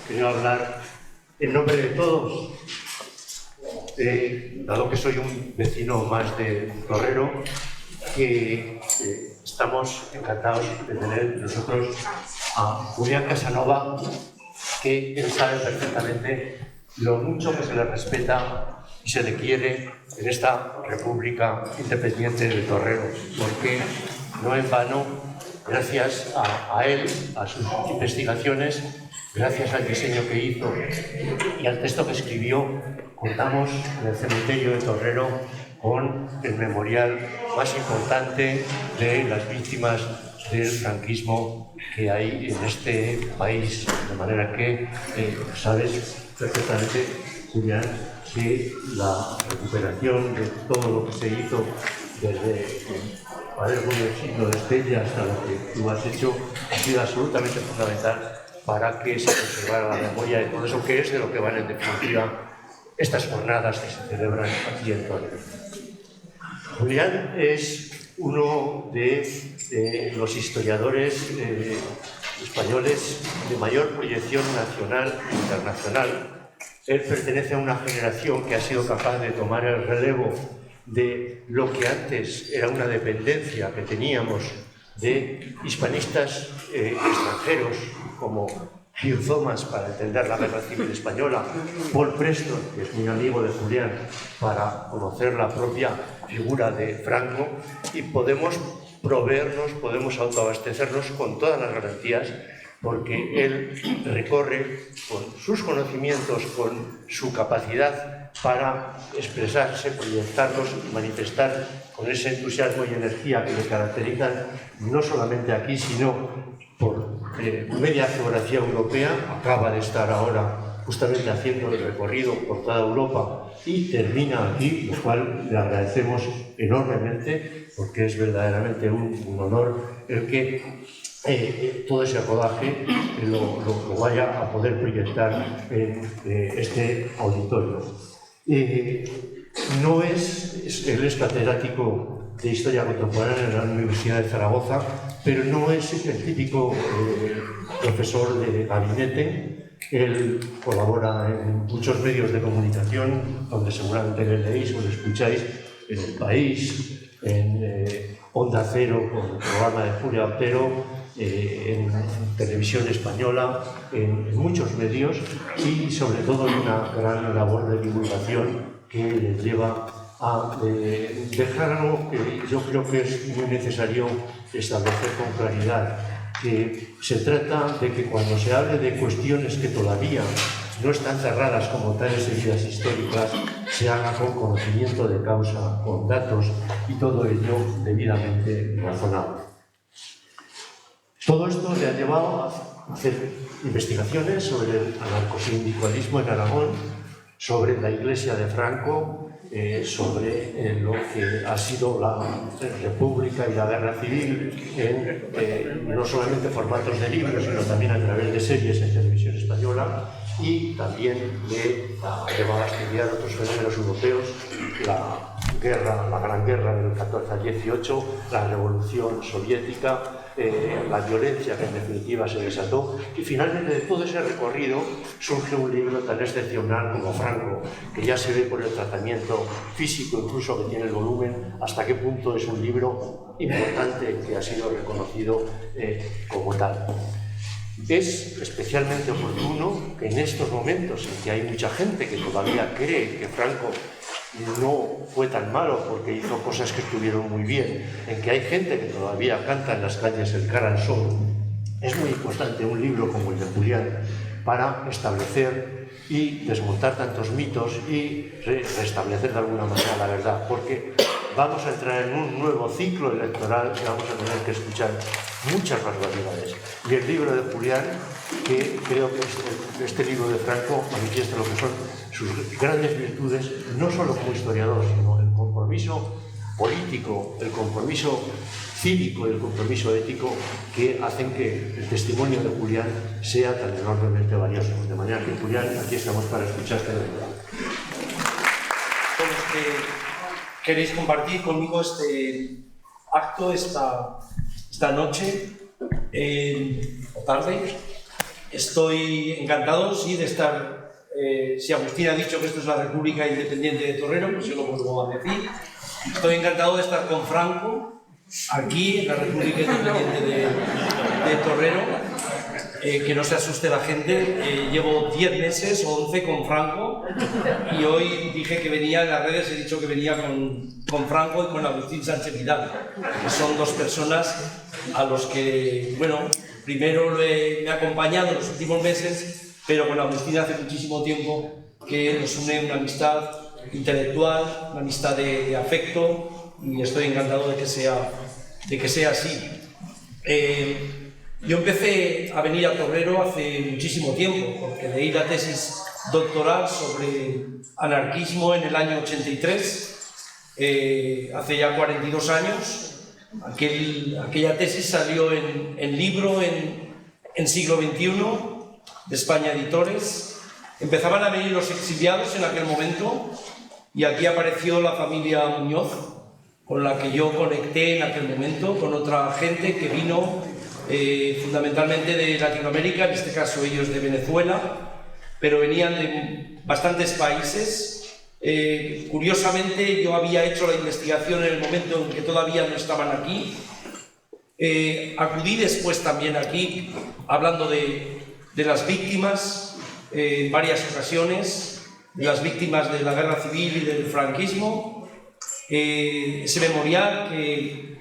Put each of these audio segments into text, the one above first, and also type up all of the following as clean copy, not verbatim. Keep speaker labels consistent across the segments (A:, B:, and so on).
A: Quería hablar en nombre de todos, dado que soy un vecino más de Torrero, que estamos encantados de tener nosotros a Julián Casanova, que él sabe perfectamente lo mucho que se le respeta y se le quiere en esta República Independiente de Torrero, porque no en vano, gracias a él, a sus investigaciones, gracias al diseño que hizo y al texto que escribió, contamos en el cementerio de Torrero con el memorial más importante de las víctimas del franquismo que hay en este país. De manera que sabes perfectamente, Julián, que la recuperación de todo lo que se hizo desde el cuaderno del siglo de Estella hasta lo que tú has hecho ha sido absolutamente fundamental para que se conservara la memoria de todo eso, que es de lo que van en definitiva estas jornadas que se celebran aquí en Torrero. Julián es uno de los historiadores españoles de mayor proyección nacional e internacional. Él pertenece a una generación que ha sido capaz de tomar el relevo de lo que antes era una dependencia que teníamos de hispanistas extranjeros como Hugh Thomas para entender la Guerra Civil Española, Paul Preston, que es muy amigo de Julián, para conocer la propia figura de Franco, y podemos proveernos, podemos autoabastecernos con todas las garantías, porque él recorre con sus conocimientos, con su capacidad para expresarse, proyectarlos y manifestar con ese entusiasmo y energía que le caracterizan no solamente aquí, sino por media geografía europea. Acaba de estar ahora justamente haciendo el recorrido por toda Europa y termina aquí, lo cual le agradecemos enormemente, porque es verdaderamente un honor el que todo ese rodaje lo vaya a poder proyectar en este auditorio. Él es catedrático de Historia Contemporánea en la Universidad de Zaragoza, pero no es el típico profesor de gabinete. Él colabora en muchos medios de comunicación, donde seguramente le leéis o le escucháis, en El País, en Onda Cero, con el programa de Julia Otero, en Televisión Española, en muchos medios, y sobre todo en una gran labor de divulgación que les lleva a dejar algo que yo creo que es muy necesario establecer con claridad, que se trata de que cuando se hable de cuestiones que todavía no están cerradas como tales heridas históricas, se haga con conocimiento de causa, con datos y todo ello debidamente razonable. Todo esto le ha llevado a hacer investigaciones sobre el anarcosindicalismo en Aragón, sobre la Iglesia de Franco, sobre lo que ha sido la República y la Guerra Civil en no solamente formatos de libros, sino también a través de series en Televisión Española, y también le ha llevado a estudiar otros fenómenos europeos, la Gran Guerra del 14 al 18, la Revolución Soviética, la violencia que en definitiva se desató, y finalmente de todo ese recorrido surge un libro tan excepcional como Franco, que ya se ve por el tratamiento físico incluso que tiene el volumen, hasta qué punto es un libro importante que ha sido reconocido como tal. Es especialmente oportuno que en estos momentos en que hay mucha gente que todavía cree que Franco no fue tan malo porque hizo cosas que estuvieron muy bien, en que hay gente que todavía canta en las calles el Cara al Sol, es muy importante un libro como el de Julián para establecer y desmontar tantos mitos y restablecer de alguna manera la verdad, porque vamos a entrar en un nuevo ciclo electoral y vamos a tener que escuchar muchas barbaridades. Y el libro de Julián, que creo que este libro de Franco manifiesta lo que son sus grandes virtudes, no solo como historiador, sino el compromiso político, el compromiso cívico y el compromiso ético que hacen que el testimonio de Julián sea tan enormemente valioso. De manera que, Julián, aquí estamos para escucharte de verdad.
B: Todos los que queréis compartir conmigo este acto, esta noche o tarde, Estoy encantado, sí, de estar... si Agustín ha dicho que esto es la República Independiente de Torrero, pues yo lo vuelvo a decir. Estoy encantado de estar con Franco, aquí, en la República Independiente de Torrero. Que no se asuste la gente, llevo 10 meses o 11 con Franco y hoy dije que venía, en las redes he dicho que venía con Franco y con Agustín Sánchez Vidal, que son dos personas a los que, bueno, primero me ha acompañado en los últimos meses, pero con Agustín hace muchísimo tiempo que nos une una amistad intelectual, una amistad de afecto, y estoy encantado de que sea así. Yo empecé a venir a Torrero hace muchísimo tiempo, porque leí la tesis doctoral sobre anarquismo en el año 83, hace ya 42 años. Aquella tesis salió en libro en Siglo XXI, de España Editores. Empezaban a venir los exiliados en aquel momento, y aquí apareció la familia Muñoz, con la que yo conecté en aquel momento, con otra gente que vino fundamentalmente de Latinoamérica, en este caso ellos de Venezuela, pero venían de bastantes países. Curiosamente, yo había hecho la investigación en el momento en que todavía no estaban aquí. Acudí después también aquí, hablando de las víctimas, en varias ocasiones, de las víctimas de la guerra civil y del franquismo. Ese memorial que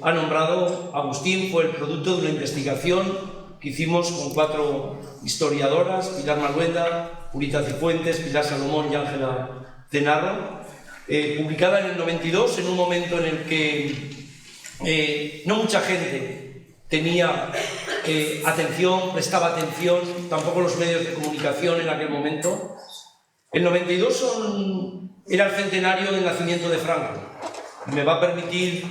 B: ha nombrado Agustín fue el producto de una investigación que hicimos con 4 historiadoras, Pilar Maluenda, Purita Cifuentes, Pilar Salomón y Ángela Cenarro, publicada en el 92, en un momento en el que no mucha gente tenía prestaba atención, tampoco los medios de comunicación en aquel momento. El 92 era el centenario del nacimiento de Franco. Me va a permitir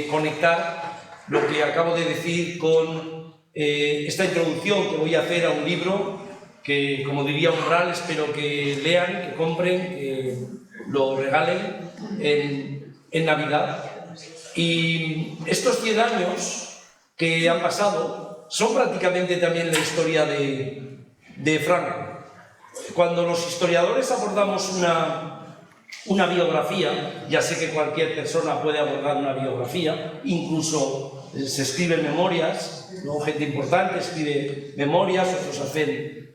B: conectar lo que acabo de decir con esta introducción que voy a hacer a un libro que, como diría Umbral, espero que lean, que compren, que lo regalen en Navidad. Y estos 100 años que han pasado son prácticamente también la historia de Franco. Cuando los historiadores abordamos una biografía, ya sé que cualquier persona puede abordar una biografía, incluso se escriben memorias, ¿no? Gente importante escribe memorias, otros hacen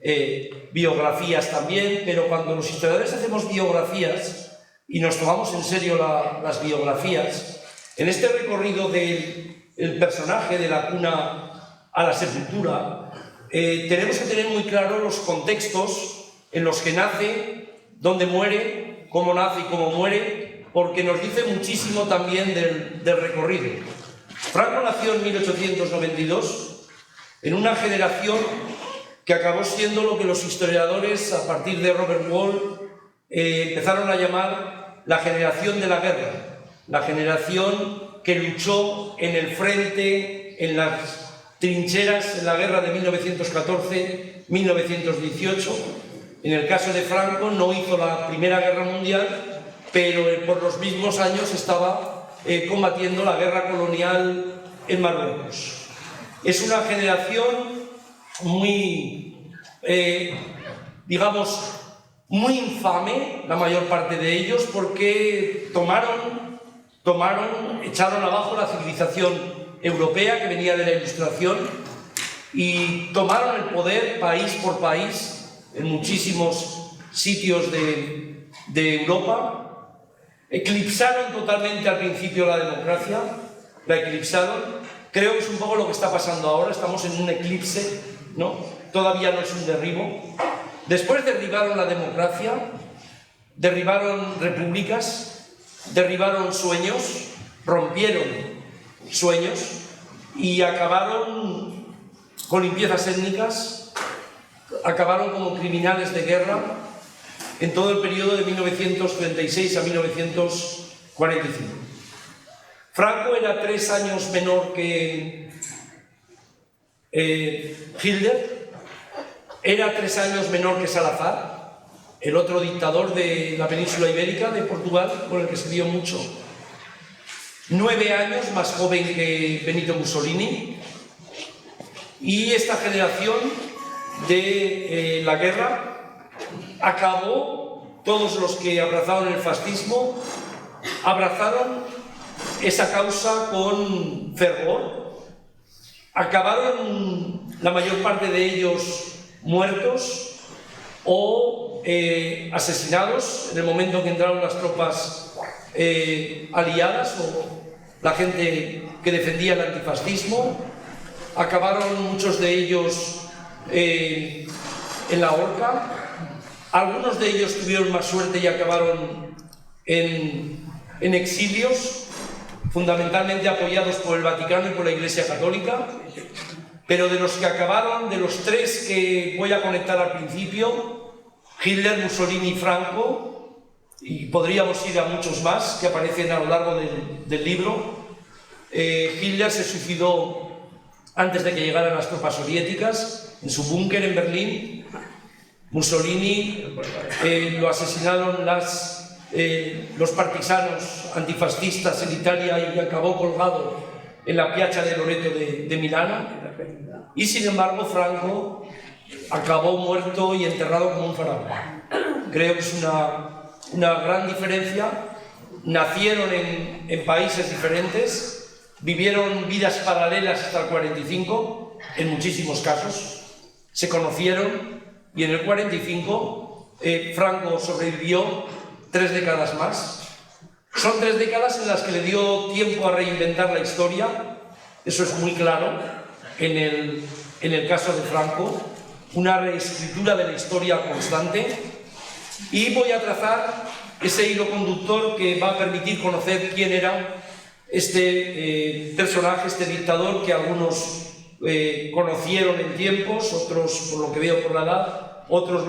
B: biografías también, pero cuando los historiadores hacemos biografías y nos tomamos en serio las biografías, en este recorrido del personaje de la cuna a la sepultura, tenemos que tener muy claro los contextos en los que nace, dónde muere, cómo nace y cómo muere, porque nos dice muchísimo también del recorrido. Franco nació en 1892, en una generación que acabó siendo lo que los historiadores, a partir de Robert Wall, empezaron a llamar la generación de la guerra, la generación que luchó en el frente, en las trincheras, en la guerra de 1914-1918, En el caso de Franco no hizo la Primera Guerra Mundial, pero por los mismos años estaba combatiendo la guerra colonial en Marruecos. Es una generación muy, digamos, muy infame, la mayor parte de ellos, porque echaron abajo la civilización europea que venía de la Ilustración y tomaron el poder país por país en muchísimos sitios de Europa. Eclipsaron totalmente al principio la democracia, la eclipsaron. Creo que es un poco lo que está pasando ahora, estamos en un eclipse, ¿no? Todavía no es un derribo. Después derribaron la democracia, derribaron repúblicas, derribaron sueños, rompieron sueños y acabaron con limpiezas étnicas, acabaron como criminales de guerra en todo el periodo de 1936 a 1945. Franco era 3 años menor que Hitler, era 3 años menor que Salazar, el otro dictador de la península ibérica, de Portugal, con el que se dio mucho. 9 años más joven que Benito Mussolini. Y esta generación de la guerra acabó, todos los que abrazaron el fascismo, abrazaron esa causa con fervor. Acabaron la mayor parte de ellos muertos o asesinados en el momento que entraron las tropas aliadas o la gente que defendía el antifascismo. Acabaron muchos de ellos en la horca. Algunos de ellos tuvieron más suerte y acabaron en exilios, fundamentalmente apoyados por el Vaticano y por la Iglesia Católica. Pero de los que acabaron, de los tres que voy a conectar al principio, Hitler, Mussolini y Franco, y podríamos ir a muchos más que aparecen a lo largo del libro. Hitler se suicidó antes de que llegaran las tropas soviéticas, en su búnker en Berlín. Mussolini lo asesinaron los partisanos antifascistas en Italia y acabó colgado en la Piazza de Loreto de Milano. Y sin embargo Franco acabó muerto y enterrado como un faraón. Creo que es una gran diferencia. Nacieron en países diferentes, vivieron vidas paralelas hasta el 45, en muchísimos casos, se conocieron y en el 45 Franco sobrevivió 3 décadas más. Son 3 décadas en las que le dio tiempo a reinventar la historia, eso es muy claro en el caso de Franco, una reescritura de la historia constante, y voy a trazar ese hilo conductor que va a permitir conocer quién era este personaje, este dictador que algunos conocieron en tiempos, otros, por lo que veo por la edad, otros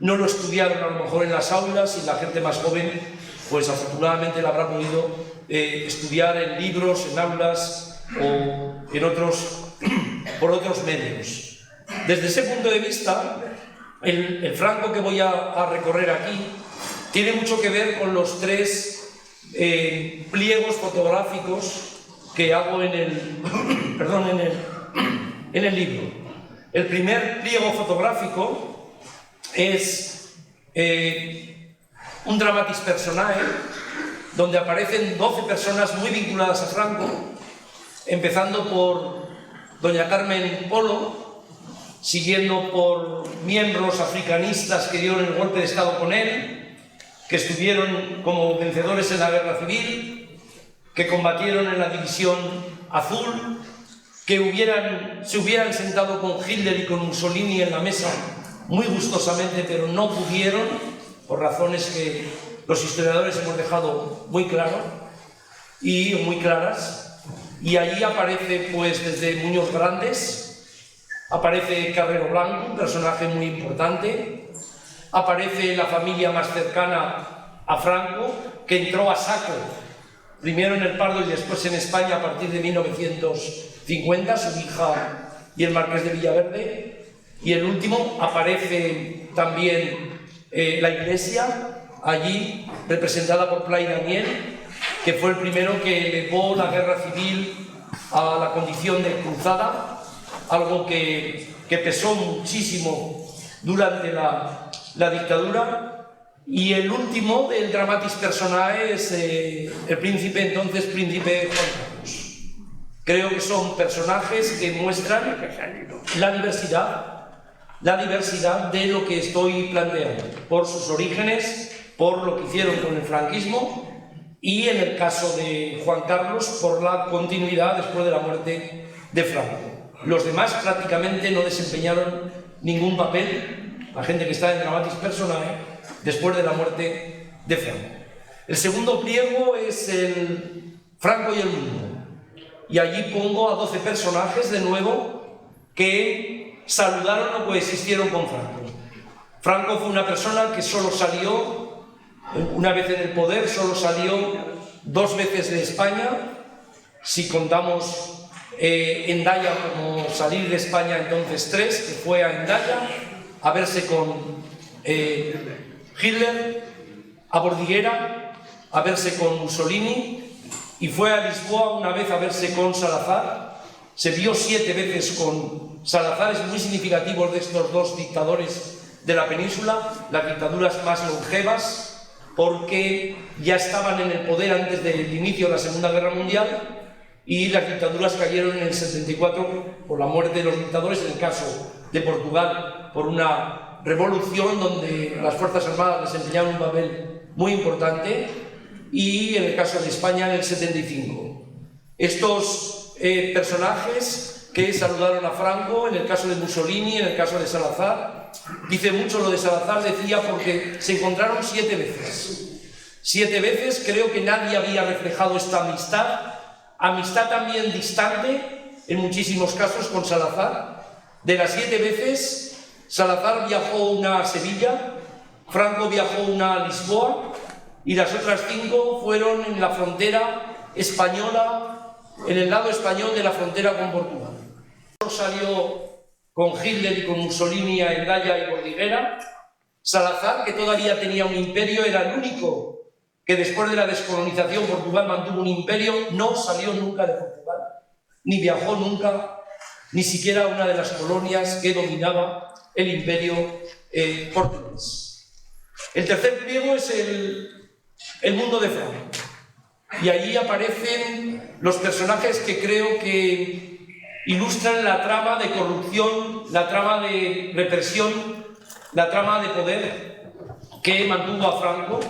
B: no lo estudiaron a lo mejor en las aulas, y la gente más joven pues afortunadamente la habrá podido estudiar en libros, en aulas o por otros medios. Desde ese punto de vista, el Franco que voy a recorrer aquí tiene mucho que ver con los 3 pliegos fotográficos que hago en el libro. El primer pliego fotográfico es un dramatis personae, donde aparecen 12 personas muy vinculadas a Franco, empezando por doña Carmen Polo, siguiendo por miembros africanistas que dieron el golpe de Estado con él, que estuvieron como vencedores en la guerra civil, que combatieron en la División Azul, que se hubieran sentado con Hitler y con Mussolini en la mesa muy gustosamente, pero no pudieron, por razones que los historiadores hemos dejado muy claro y muy claras. Y allí aparece pues desde Muñoz Grandes, aparece Carrero Blanco, un personaje muy importante, aparece la familia más cercana a Franco, que entró a saco, primero en el Pardo y después en España a partir de 1950, su hija y el marqués de Villaverde. Y el último aparece también la Iglesia, allí representada por Pla y Daniel, que fue el primero que elevó la guerra civil a la condición de cruzada, algo que pesó muchísimo durante la dictadura. Y el último del dramatis personae es el príncipe Juan Carlos. Creo que son personajes que muestran la diversidad de lo que estoy planteando, por sus orígenes, por lo que hicieron con el franquismo, y en el caso de Juan Carlos, por la continuidad después de la muerte de Franco. Los demás prácticamente no desempeñaron ningún papel, la gente que está en dramatis personae, después de la muerte de Franco. El segundo pliego es el Franco y el mundo, y allí pongo a 12 personajes de nuevo que saludaron o coexistieron con Franco. Franco fue una persona que solo salió, una vez en el poder, solo salió 2 veces de España, si contamos Hendaya como salir de España, entonces 3, que fue a Hendaya a verse con Hitler, a Bordiguera a verse con Mussolini, y fue a Lisboa una vez a verse con Salazar. Se vio 7 veces con Salazar es muy significativo de estos dos dictadores de la península, las dictaduras más longevas, porque ya estaban en el poder antes del inicio de la Segunda Guerra Mundial, y las dictaduras cayeron en el 74 por la muerte de los dictadores, en el caso de Portugal por una revolución donde las Fuerzas Armadas desempeñaron un papel muy importante, y en el caso de España en el 75. Estos personajes que saludaron a Franco, en el caso de Mussolini, en el caso de Salazar, dice mucho lo de Salazar, decía, porque se encontraron 7 veces. 7 veces, creo que nadie había reflejado esta amistad también distante, en muchísimos casos, con Salazar. De las 7 veces, Salazar viajó una a Sevilla, Franco viajó una a Lisboa, y las otras 5 fueron en la frontera española, en el lado español de la frontera con Portugal. Salió con Hitler y con Mussolini a Hendaya y Cordillera. Salazar, que todavía tenía un imperio, era el único que después de la descolonización Portugal mantuvo un imperio, no salió nunca de Portugal, ni viajó nunca, ni siquiera a una de las colonias que dominaba el imperio portugués. El tercer pliego es el mundo de Franco, y allí aparecen los personajes que creo que ilustran la trama de corrupción, la trama de represión, la trama de poder que mantuvo a Franco,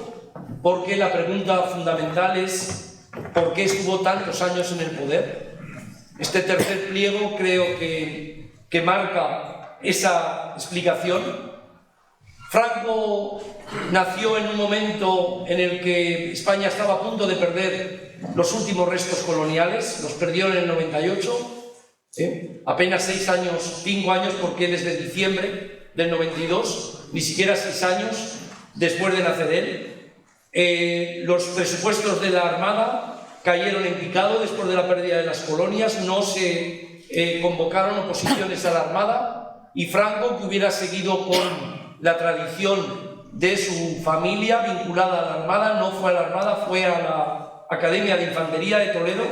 B: porque la pregunta fundamental es ¿por qué estuvo tantos años en el poder? Este tercer pliego creo que marca esa explicación. Franco nació en un momento en el que España estaba a punto de perder los últimos restos coloniales, los perdió en el 98, apenas 6 años, 5 años, porque desde diciembre del 92, ni siquiera 6 años después de nacer él. Los presupuestos de la Armada cayeron en picado después de la pérdida de las colonias, no se convocaron oposiciones a la Armada, y Franco, que hubiera seguido con la tradición de su familia vinculada a la Armada, no fue a la Armada, fue a la Academia de Infantería de Toledo.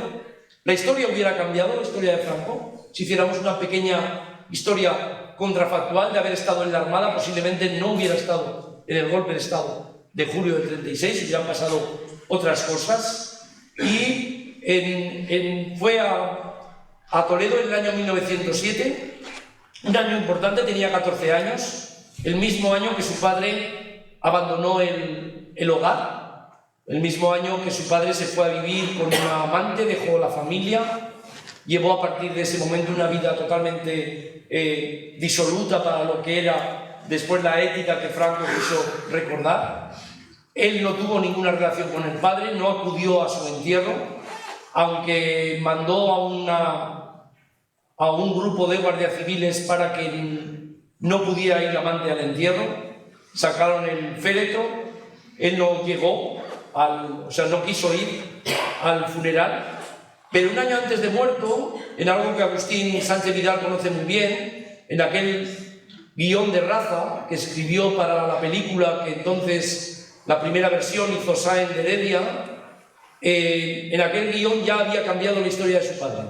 B: La historia hubiera cambiado, la historia de Franco, si hiciéramos una pequeña historia contrafactual de haber estado en la Armada, posiblemente no hubiera estado en el golpe de Estado de julio del 36, hubieran pasado otras cosas. Y fue a Toledo en el año 1907, un año importante, tenía 14 años, el mismo año que su padre abandonó el hogar, el mismo año que su padre se fue a vivir con una amante, dejó la familia, llevó a partir de ese momento una vida totalmente disoluta para lo que era después la ética que Franco quiso recordar. Él no tuvo ninguna relación con el padre, no acudió a su entierro, aunque mandó a un grupo de guardias civiles para que no pudiera ir la amante al entierro. Sacaron el féretro, él no llegó, no quiso ir al funeral, pero un año antes de muerto, en algo que Agustín Sánchez Vidal conoce muy bien, en aquel guión de raza que escribió para la película que entonces la primera versión hizo Sáenz de Heredia, en aquel guión ya había cambiado la historia de su padre.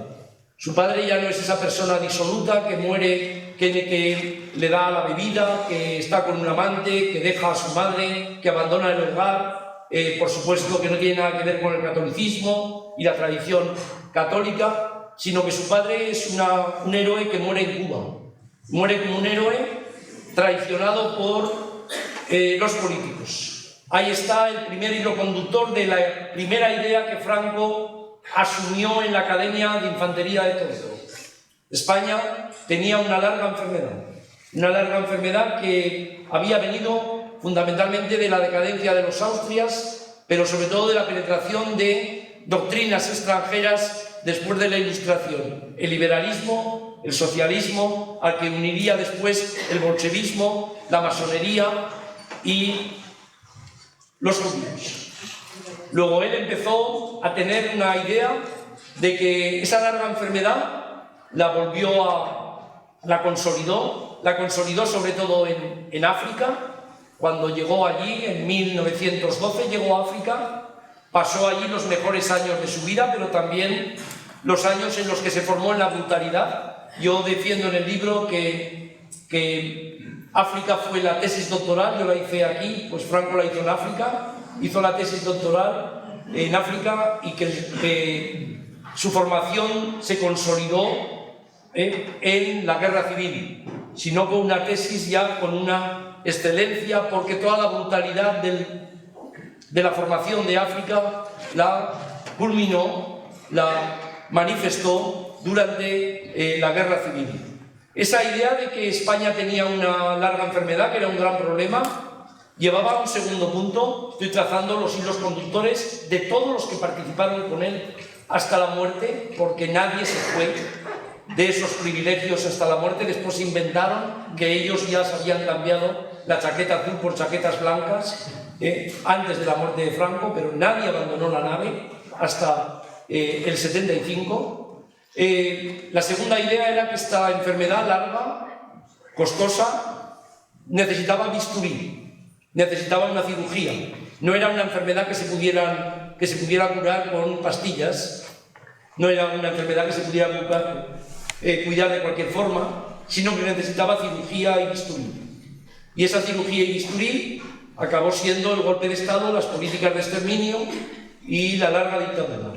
B: Su padre ya no es esa persona disoluta que muere, que le da la bebida, que está con un amante, que deja a su madre, que abandona el hogar, por supuesto que no tiene nada que ver con el catolicismo y la tradición católica, sino que su padre es un héroe que muere en Cuba. Muere como un héroe traicionado por los políticos. Ahí está el primer hilo conductor de la primera idea que Franco asumió en la Academia de Infantería de Toledo. España tenía una larga enfermedad que había venido fundamentalmente de la decadencia de los Austrias, pero sobre todo de la penetración de doctrinas extranjeras después de la Ilustración, el liberalismo, el socialismo, al que uniría después el bolchevismo, la masonería y los judíos. Luego él empezó a tener una idea de que esa larga enfermedad la consolidó sobre todo en África. Cuando llegó allí, en 1912 llegó a África, pasó allí los mejores años de su vida, pero también los años en los que se formó en la brutalidad,
C: Yo defiendo en el libro que África fue la tesis doctoral, yo la hice aquí, pues Franco la hizo en África, hizo la tesis doctoral en África y que su formación se consolidó en la guerra civil, sino con una tesis ya con una excelencia, porque toda la brutalidad de la formación de África la culminó, la manifestó durante la guerra civil. Esa idea de que España tenía una larga enfermedad, que era un gran problema, llevaba a un segundo punto. Estoy trazando los hilos conductores de todos los que participaron con él hasta la muerte, porque nadie se fue de esos privilegios hasta la muerte. Después inventaron que ellos ya se habían cambiado la chaqueta azul por chaquetas blancas antes de la muerte de Franco, pero nadie abandonó la nave hasta el 75. La segunda idea era que esta enfermedad larga, costosa, necesitaba bisturí, necesitaba una cirugía. No era una enfermedad que se pudiera curar con pastillas, no era una enfermedad que se pudiera cuidar de cualquier forma, sino que necesitaba cirugía y bisturí. Y esa cirugía y bisturí acabó siendo el golpe de Estado, las políticas de exterminio y la larga dictadura.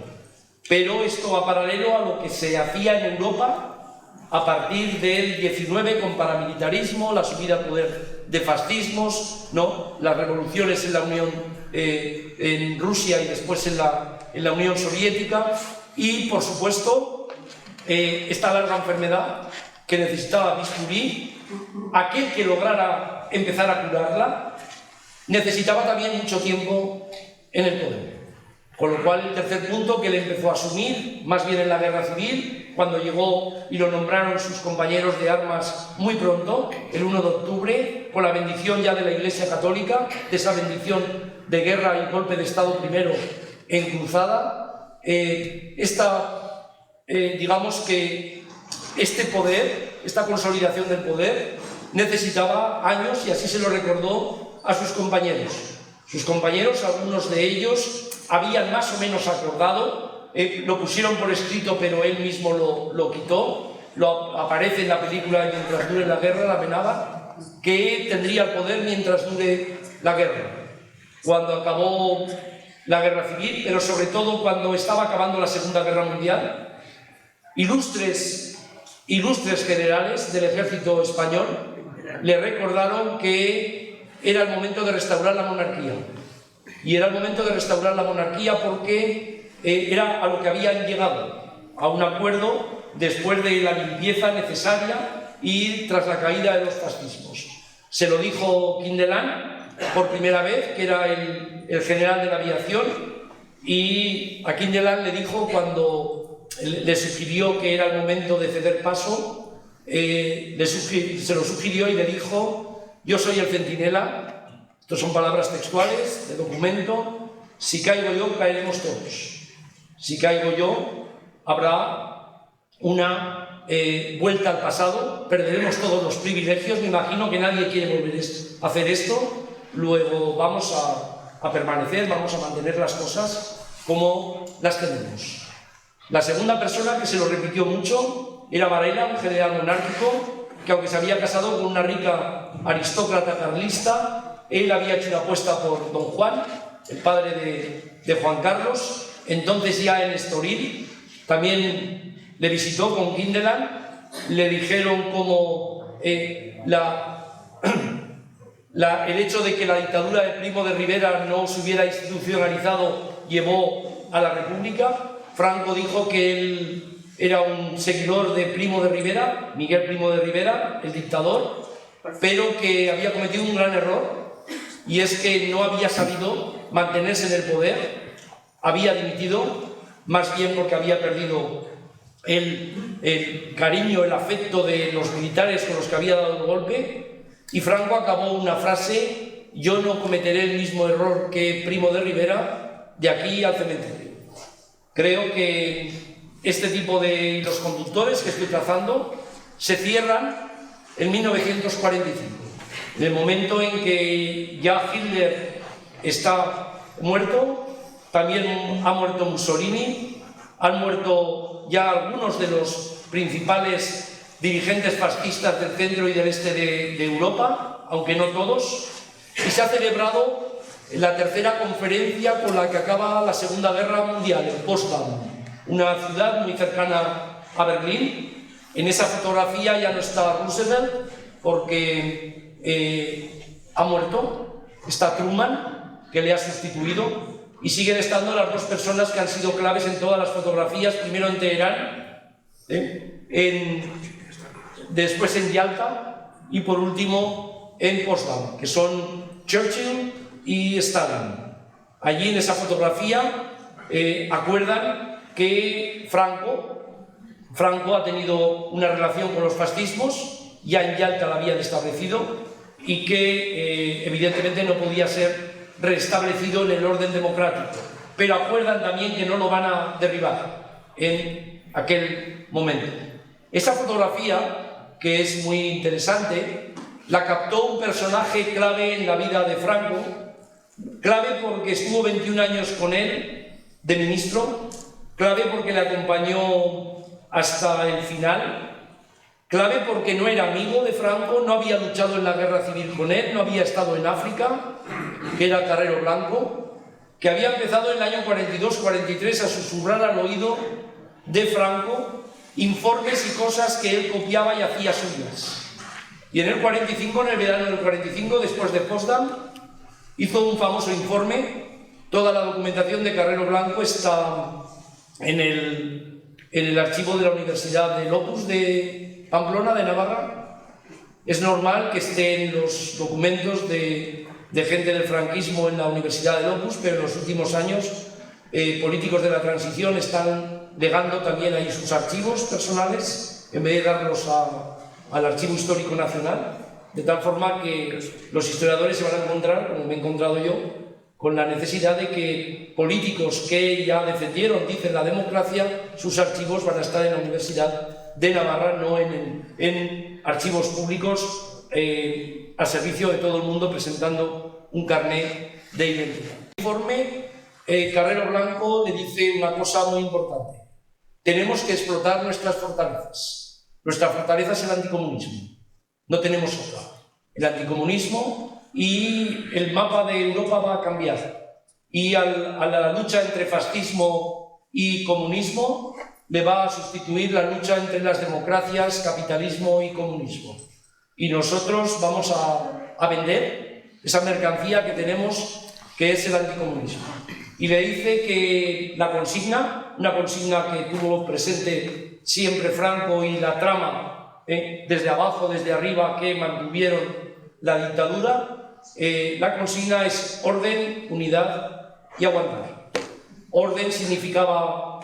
C: Pero esto va paralelo a lo que se hacía en Europa a partir del 19 con paramilitarismo, la subida al poder de fascismos, ¿no? Las revoluciones en la Unión, en Rusia y después en la Unión Soviética y, por supuesto, esta larga enfermedad que necesitaba bisturí. Aquel que lograra empezar a curarla necesitaba también mucho tiempo en el poder. Con lo cual, el tercer punto que él empezó a asumir, más bien en la guerra civil, cuando llegó y lo nombraron sus compañeros de armas muy pronto, el 1 de octubre, con la bendición ya de la Iglesia Católica, de esa bendición de guerra y golpe de Estado primero en cruzada, digamos que este poder, esta consolidación del poder, necesitaba años y así se lo recordó a sus compañeros. Sus compañeros, algunos de ellos, habían más o menos acordado, lo pusieron por escrito, pero él mismo lo quitó, aparece en la película Mientras dure la guerra, la amenaza, que tendría el poder mientras dure la guerra. Cuando acabó la guerra civil, pero sobre todo cuando estaba acabando la Segunda Guerra Mundial, ilustres generales del ejército español le recordaron que era el momento de restaurar la monarquía. Y era el momento de restaurar la monarquía porque era a lo que habían llegado, a un acuerdo después de la limpieza necesaria y tras la caída de los fascismos. Se lo dijo Kindelán por primera vez, que era el general de la aviación, y a Kindelán le dijo, cuando le sugirió que era el momento de ceder paso, se lo sugirió y le dijo: yo soy el centinela. Estas son palabras textuales de documento. Si caigo yo, caeremos todos. Si caigo yo, habrá una vuelta al pasado, perderemos todos los privilegios. Me imagino que nadie quiere volver a hacer esto. Luego vamos a permanecer, vamos a mantener las cosas como las tenemos. La segunda persona que se lo repitió mucho era Varela, un general monárquico, que aunque se había casado con una rica aristócrata carlista, él había hecho una apuesta por Don Juan, el padre de Juan Carlos, entonces ya en Estoril. También le visitó con Kindelán, le dijeron cómo el hecho de que la dictadura de Primo de Rivera no se hubiera institucionalizado llevó a la República. Franco dijo que él era un seguidor de Primo de Rivera, Miguel Primo de Rivera, el dictador, pero que había cometido un gran error, y es que no había sabido mantenerse en el poder, había dimitido, más bien porque había perdido el cariño, el afecto de los militares con los que había dado el golpe, y Franco acabó una frase: yo no cometeré el mismo error que Primo de Rivera de aquí al cementerio. Creo que este tipo de hilos conductores que estoy trazando se cierran en 1945. En el momento en que ya Hitler está muerto, también ha muerto Mussolini, han muerto ya algunos de los principales dirigentes fascistas del centro y del este de Europa, aunque no todos, y se ha celebrado la tercera conferencia con la que acaba la Segunda Guerra Mundial, en Potsdam, una ciudad muy cercana a Berlín. En esa fotografía ya no está Roosevelt porque ha muerto, está Truman, que le ha sustituido, y siguen estando las dos personas que han sido claves en todas las fotografías, primero en Teherán, después en Yalta y por último en Potsdam, que son Churchill y Stalin. Allí en esa fotografía acuerdan que Franco ha tenido una relación con los fascismos, ya en Yalta la habían establecido, y que evidentemente no podía ser restablecido en el orden democrático, pero acuerdan también que no lo van a derribar en aquel momento. Esa fotografía, que es muy interesante, la captó un personaje clave en la vida de Franco, clave porque estuvo 21 años con él de ministro, clave porque le acompañó hasta el final, clave porque no era amigo de Franco, no había luchado en la guerra civil con él, no había estado en África, que era Carrero Blanco, que había empezado en el año 42-43 a susurrar al oído de Franco informes y cosas que él copiaba y hacía suyas. Y en el 45, en el verano del 45, después de Potsdam, hizo un famoso informe. Toda la documentación de Carrero Blanco está en el archivo de la Universidad del Opus de Pamplona, de Navarra. Es normal que estén los documentos de gente del franquismo en la Universidad del Opus, pero en los últimos años políticos de la transición están legando también ahí sus archivos personales en vez de darlos al Archivo Histórico Nacional, de tal forma que los historiadores se van a encontrar, como me he encontrado yo, con la necesidad de que políticos que ya defendieron, dicen, la democracia, sus archivos van a estar en la Universidad de Navarra, no en archivos públicos al servicio de todo el mundo, presentando un carnet de identidad. En el informe, Carrero Blanco le dice una cosa muy importante: tenemos que explotar nuestras fortalezas. Nuestra fortaleza es el anticomunismo, no tenemos otra. El anticomunismo, y el mapa de Europa va a cambiar, y a la lucha entre fascismo y comunismo le va a sustituir la lucha entre las democracias, capitalismo y comunismo. Y nosotros vamos a vender esa mercancía que tenemos, que es el anticomunismo. Y le dice que la consigna, una consigna que tuvo presente siempre Franco y la trama, desde abajo, desde arriba, que mantuvieron la dictadura, la consigna es orden, unidad y aguantar. Orden significaba,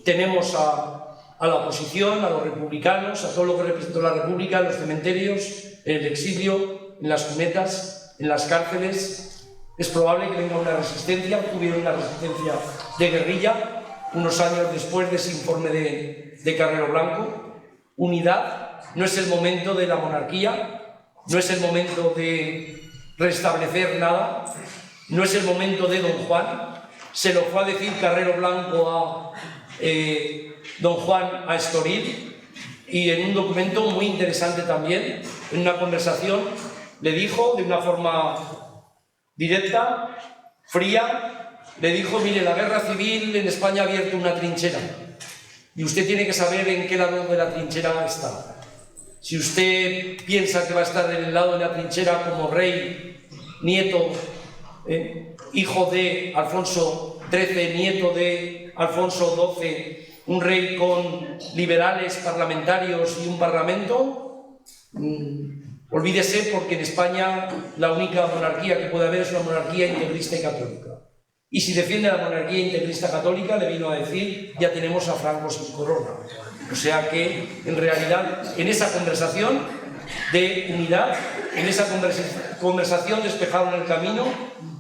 C: tenemos a la oposición, a los republicanos, a todo lo que representó la República, en los cementerios, en el exilio, en las cunetas, en las cárceles. Es probable que venga una resistencia, tuvieron una resistencia de guerrilla unos años después de ese informe de Carrero Blanco. Unidad, no es el momento de la monarquía, no es el momento de restablecer nada, no es el momento de Don Juan. Se lo fue a decir Carrero Blanco a Don Juan a Estoril, y en un documento muy interesante también, en una conversación, le dijo de una forma directa, fría, le dijo: mire, la guerra civil en España ha abierto una trinchera y usted tiene que saber en qué lado de la trinchera está. Si usted piensa que va a estar en el lado de la trinchera como rey, nieto, hijo de Alfonso XIII, nieto de Alfonso XII, un rey con liberales parlamentarios y un parlamento, olvídese, porque en España la única monarquía que puede haber es una monarquía integrista y católica. Y si defiende la monarquía integrista católica, le vino a decir: ya tenemos a Franco sin corona. O sea que, en realidad, en esa conversación de unidad, en esa conversación despejaron el camino.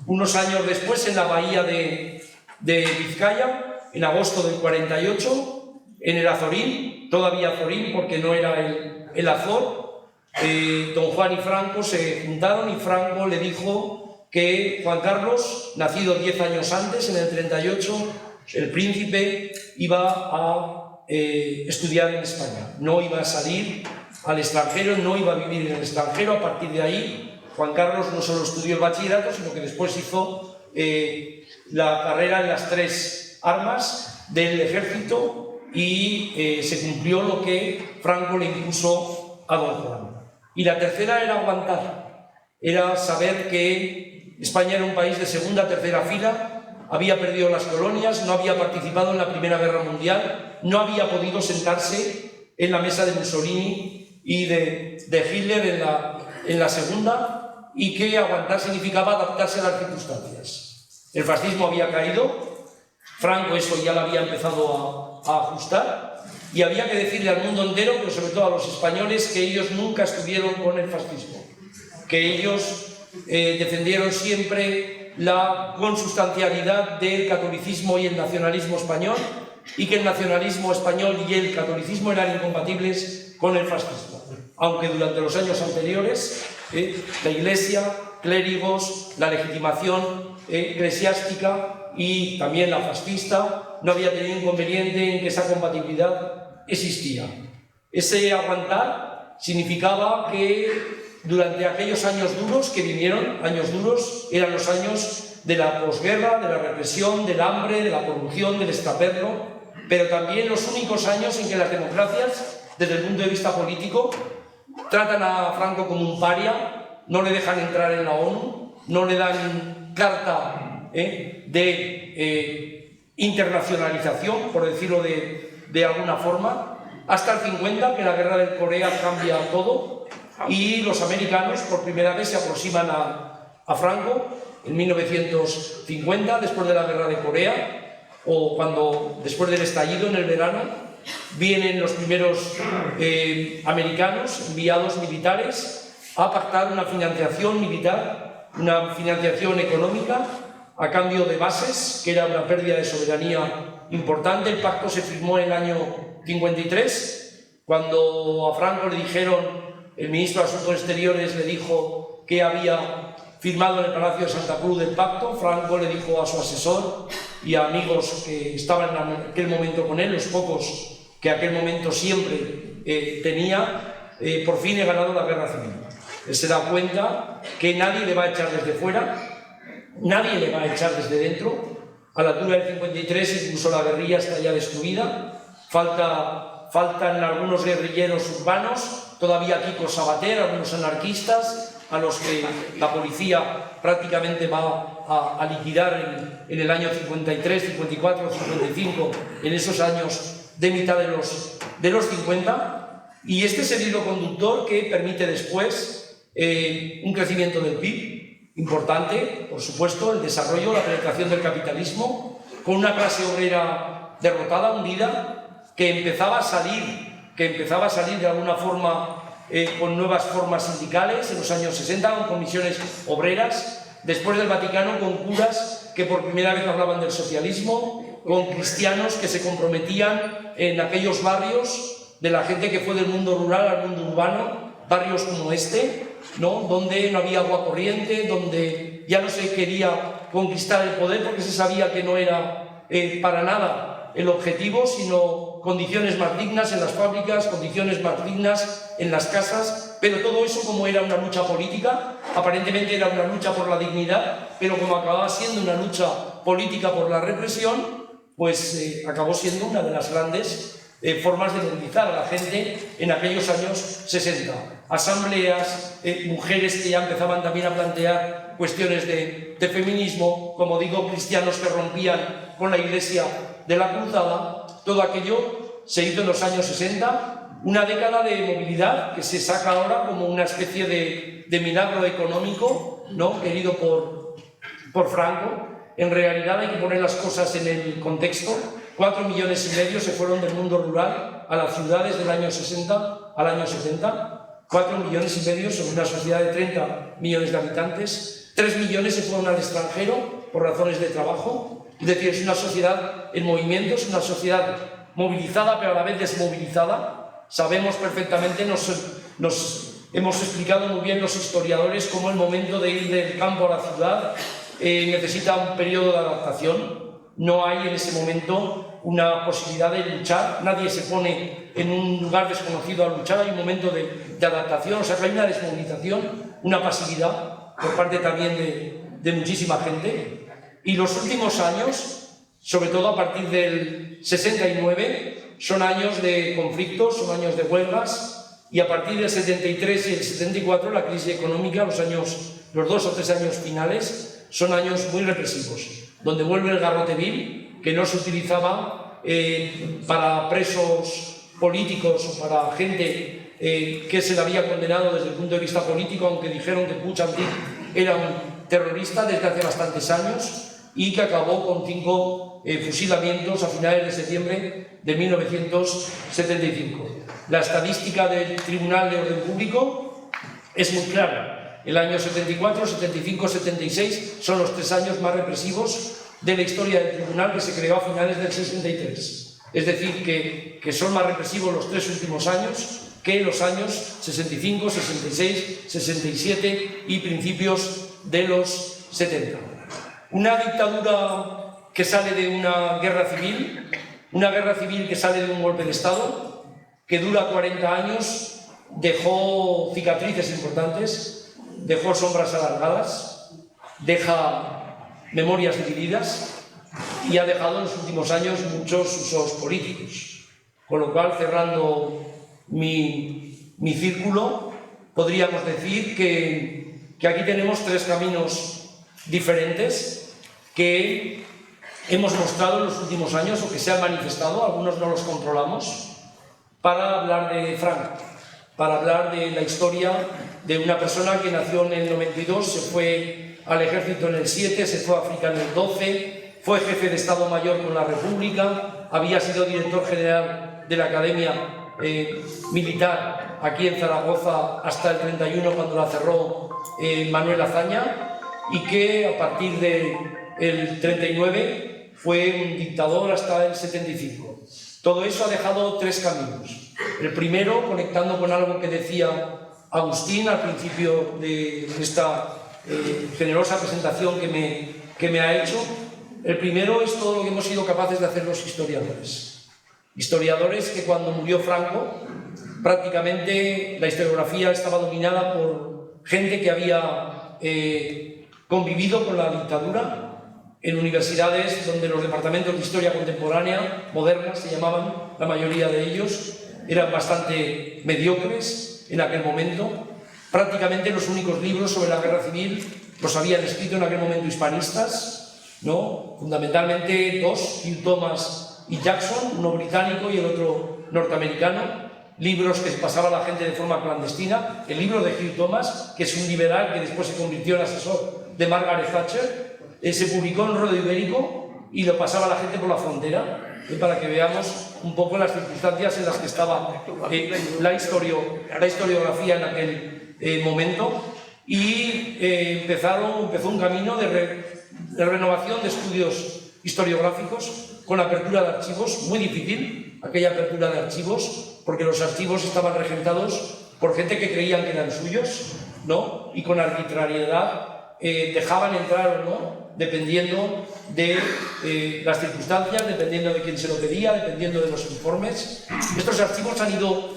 C: Unos años después, en la bahía de Vizcaya, en agosto del 48, en el Azorín, todavía Azorín porque no era el Azor, Don Juan y Franco se juntaron, y Franco le dijo que Juan Carlos, nacido 10 años antes, en el 38, el príncipe, iba a estudiar en España, no iba a salir al extranjero, no iba a vivir en el extranjero. A partir de ahí, Juan Carlos no solo estudió el bachillerato, sino que después hizo la carrera en las 3 armas del ejército y se cumplió lo que Franco le impuso a don Juan. Y la tercera era aguantar, era saber que España era un país de segunda, tercera fila, había perdido las colonias, no había participado en la Primera Guerra Mundial, no había podido sentarse en la mesa de Mussolini y de Hitler en la Segunda, y que aguantar significaba adaptarse a las circunstancias. El fascismo había caído, Franco eso ya lo había empezado a ajustar, y había que decirle al mundo entero, pero sobre todo a los españoles, que ellos nunca estuvieron con el fascismo, que ellos defendieron siempre la consustancialidad del catolicismo y el nacionalismo español, y que el nacionalismo español y el catolicismo eran incompatibles con el fascismo, aunque durante los años anteriores la Iglesia, clérigos, la legitimación eclesiástica y también la fascista no había tenido inconveniente en que esa compatibilidad existía. Ese aguantar significaba que durante aquellos años duros que vinieron, años duros, eran los años de la posguerra, de la represión, del hambre, de la corrupción, del extraperlo, pero también los únicos años en que las democracias, desde el punto de vista político, tratan a Franco como un paria, no le dejan entrar en la ONU, no le dan carta de internacionalización, por decirlo de alguna forma, hasta el 50, que la guerra de Corea cambia todo, y los americanos por primera vez se aproximan a Franco en 1950, después de la guerra de Corea, o cuando después del estallido en el verano, vienen los primeros americanos, enviados militares, a pactar una financiación militar, una financiación económica, a cambio de bases, que era una pérdida de soberanía importante. El pacto se firmó en el año 53, cuando a Franco le dijeron, el ministro de Asuntos Exteriores le dijo que había firmado en el Palacio de Santa Cruz el pacto. Franco le dijo a su asesor y a amigos que estaban en aquel momento con él, los pocos que aquel momento siempre tenía, por fin he ganado la guerra civil. Él se da cuenta que nadie le va a echar desde fuera, nadie le va a echar desde dentro. A la altura del 53 incluso la guerrilla está ya destruida, faltan algunos guerrilleros urbanos, todavía Kiko Sabater, algunos anarquistas, a los que la policía prácticamente va a liquidar en el año 53, 54, 55, en esos años de mitad de los 50, y este es el hilo conductor que permite después un crecimiento del PIB importante, por supuesto, el desarrollo, la penetración del capitalismo, con una clase obrera derrotada, hundida, que empezaba a salir de alguna forma con nuevas formas sindicales en los años 60, con comisiones obreras, después del Vaticano con curas que por primera vez hablaban del socialismo, con cristianos que se comprometían en aquellos barrios de la gente que fue del mundo rural al mundo urbano, barrios como este, ¿no? Donde no había agua corriente, donde ya no se quería conquistar el poder porque se sabía que no era para nada el objetivo, sino condiciones más dignas en las fábricas, condiciones más dignas en las casas, pero todo eso, como era una lucha política, aparentemente era una lucha por la dignidad, pero como acababa siendo una lucha política por la represión, pues acabó siendo una de las grandes formas de movilizar a la gente en aquellos años 60. Asambleas, mujeres que ya empezaban también a plantear cuestiones de feminismo, como digo, cristianos que rompían con la Iglesia de la Cruzada. Todo aquello se hizo en los años 60, una década de movilidad que se saca ahora como una especie de milagro económico, ¿no?, querido por Franco. En realidad hay que poner las cosas en el contexto. 4,5 millones se fueron del mundo rural a las ciudades del año 60 al año 70. 4,5 millones sobre una sociedad de 30 millones de habitantes. 3 millones se fueron al extranjero por razones de trabajo. Es decir, es una sociedad en movimiento, es una sociedad movilizada pero a la vez desmovilizada. Sabemos perfectamente, nos hemos explicado muy bien los historiadores cómo el momento de ir del campo a la ciudad necesita un periodo de adaptación. no hay en ese momento una posibilidad de luchar, nadie se pone en un lugar desconocido a luchar, hay un momento de adaptación, o sea que hay una desmovilización, una pasividad por parte también de muchísima gente. Y los últimos años, sobre todo a partir del 69, son años de conflictos, son años de huelgas, y a partir del 73 y el 74 la crisis económica, los 2 o 3 años finales, son años muy represivos, donde vuelve el garrote vil, que no se utilizaba para presos políticos o para gente que se le había condenado desde el punto de vista político, aunque dijeron que Puig Antich era un terrorista desde hace bastantes años, y que acabó con 5 fusilamientos a finales de septiembre de 1975. La estadística del Tribunal de Orden Público es muy clara. El año 74, 75, 76 son los 3 años más represivos de la historia del Tribunal, que se creó a finales del 63. Es decir, que son más represivos los 3 últimos años que los años 65, 66, 67 y principios de los 70. Una dictadura que sale de una guerra civil que sale de un golpe de Estado, que dura 40 años, dejó cicatrices importantes, dejó sombras alargadas, deja memorias divididas y ha dejado en los últimos años muchos usos políticos. Con lo cual, cerrando mi círculo, podríamos decir que aquí tenemos 3 caminos diferentes que hemos mostrado en los últimos años o que se han manifestado, algunos no los controlamos, para hablar de Franco, para hablar de la historia de una persona que nació en el 92, se fue al ejército en el 7, se fue a África en el 12, fue jefe de Estado Mayor con la República, había sido director general de la Academia Militar aquí en Zaragoza hasta el 31, cuando la cerró Manuel Azaña, y que a partir del 39 fue un dictador hasta el 75. Todo eso ha dejado 3 caminos. El primero, conectando con algo que decía Agustín al principio de esta generosa presentación que me ha hecho, el primero es todo lo que hemos sido capaces de hacer los historiadores. Historiadores que cuando murió Franco, prácticamente la historiografía estaba dominada por gente que había convivido con la dictadura en universidades donde los departamentos de historia contemporánea, modernas se llamaban, la mayoría de ellos, eran bastante mediocres en aquel momento. Prácticamente los únicos libros sobre la guerra civil los habían escrito en aquel momento hispanistas, ¿no? Fundamentalmente 2, Hugh Thomas y Jackson, uno británico y el otro norteamericano, libros que pasaba la gente de forma clandestina. El libro de Hugh Thomas, que es un liberal que después se convirtió en asesor de Margaret Thatcher, se publicó en Rodo Ibérico y lo pasaba la gente por la frontera, para que veamos un poco las circunstancias en las que estaba la historiografía en aquel momento. Y empezó un camino de renovación de estudios historiográficos con apertura de archivos, muy difícil aquella apertura de archivos, porque los archivos estaban regentados por gente que creían que eran suyos, ¿no? Y con arbitrariedad dejaban entrar o no, dependiendo de las circunstancias, dependiendo de quién se lo pedía, dependiendo de los informes. Estos archivos han ido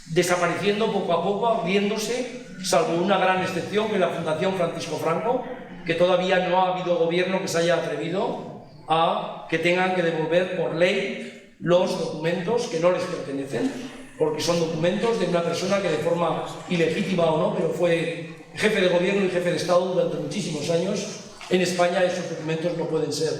C: desapareciendo poco a poco, abriéndose, salvo una gran excepción, que es la Fundación Francisco Franco, que todavía no ha habido gobierno que se haya atrevido a que tengan que devolver por ley los documentos que no les pertenecen, porque son documentos de una persona que de forma ilegítima o no, pero fue jefe de gobierno y jefe de Estado durante muchísimos años. En España esos documentos no pueden ser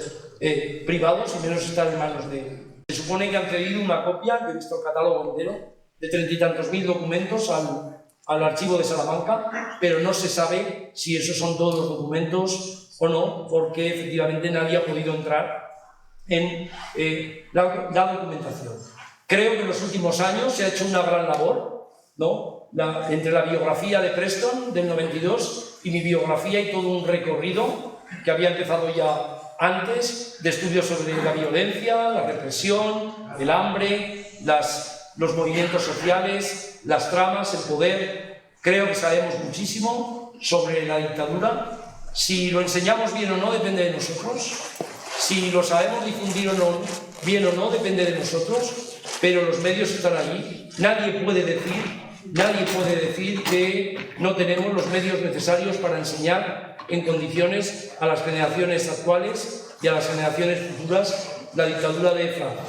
C: privados y menos estar en manos de él. Se supone que han cedido una copia, que he visto el catálogo entero, de 30 y tantos mil documentos al archivo de Salamanca, pero no se sabe si esos son todos los documentos o no, porque efectivamente nadie ha podido entrar en la documentación. Creo que en los últimos años se ha hecho una gran labor, ¿no? Entre la biografía de Preston del 92 y mi biografía, y todo un recorrido que había empezado ya antes, de estudios sobre la violencia, la represión, el hambre, los movimientos sociales, las tramas, el poder. Creo que sabemos muchísimo sobre la dictadura. Si lo enseñamos bien o no depende de nosotros. Si lo sabemos difundir o no, bien o no, depende de nosotros, pero los medios están allí. Nadie puede decir que no tenemos los medios necesarios para enseñar en condiciones a las generaciones actuales y a las generaciones futuras la dictadura de Franco.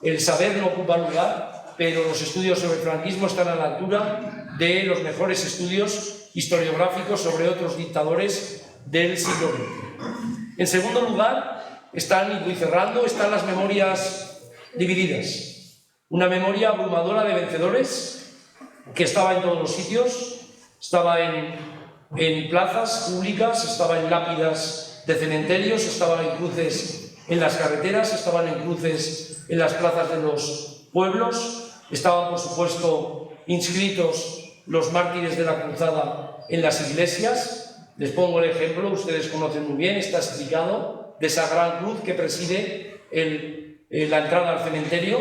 C: El saber no ocupa lugar, pero los estudios sobre el franquismo están a la altura de los mejores estudios historiográficos sobre otros dictadores del siglo XX. En segundo lugar, y voy cerrando, están las memorias divididas. Una memoria abrumadora de vencedores que estaba en todos los sitios, estaba en plazas públicas, estaba en lápidas de cementerios, estaba en cruces en las carreteras, estaban en cruces en las plazas de los pueblos, estaban, por supuesto, inscritos los mártires de la cruzada en las iglesias. Les pongo el ejemplo, ustedes conocen muy bien, está explicado, de esa gran cruz que preside la entrada al cementerio,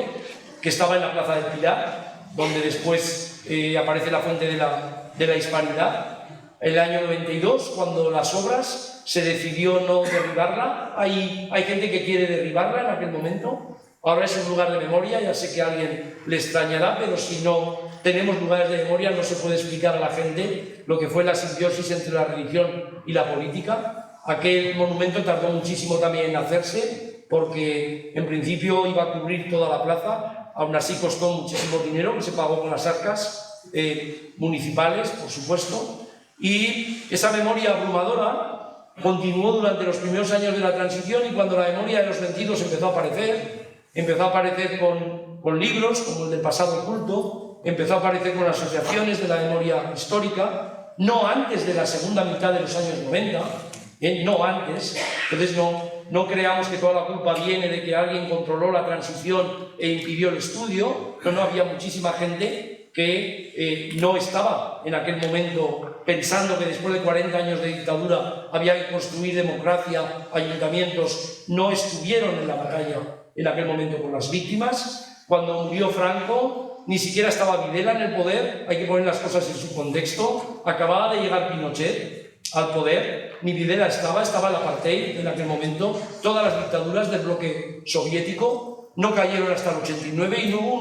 C: que estaba en la plaza del Pilar, donde después aparece la fuente de la Hispanidad. El año 92, cuando las obras, se decidió no derribarla. Hay gente que quiere derribarla en aquel momento. Ahora es un lugar de memoria, ya sé que a alguien le extrañará, pero si no tenemos lugares de memoria no se puede explicar a la gente lo que fue la simbiosis entre la religión y la política. Aquel monumento tardó muchísimo también en hacerse, porque en principio iba a cubrir toda la plaza, aún así costó muchísimo dinero, que se pagó con las arcas municipales, por supuesto, y esa memoria abrumadora continuó durante los primeros años de la transición, y cuando la memoria de los vencidos empezó a aparecer con libros como el del pasado oculto, empezó a aparecer con asociaciones de la memoria histórica, no antes de la segunda mitad de los años 90, no antes. Entonces no creamos que toda la culpa viene de que alguien controló la transición e impidió el estudio. No, había muchísima gente que no estaba en aquel momento pensando que después de 40 años de dictadura había que construir democracia, ayuntamientos, no estuvieron en la batalla en aquel momento con las víctimas. Cuando murió Franco, ni siquiera estaba Videla en el poder, hay que poner las cosas en su contexto. Acababa de llegar Pinochet al poder, ni Videla estaba el apartheid en aquel momento. Todas las dictaduras del bloque soviético no cayeron hasta el 89 y no hubo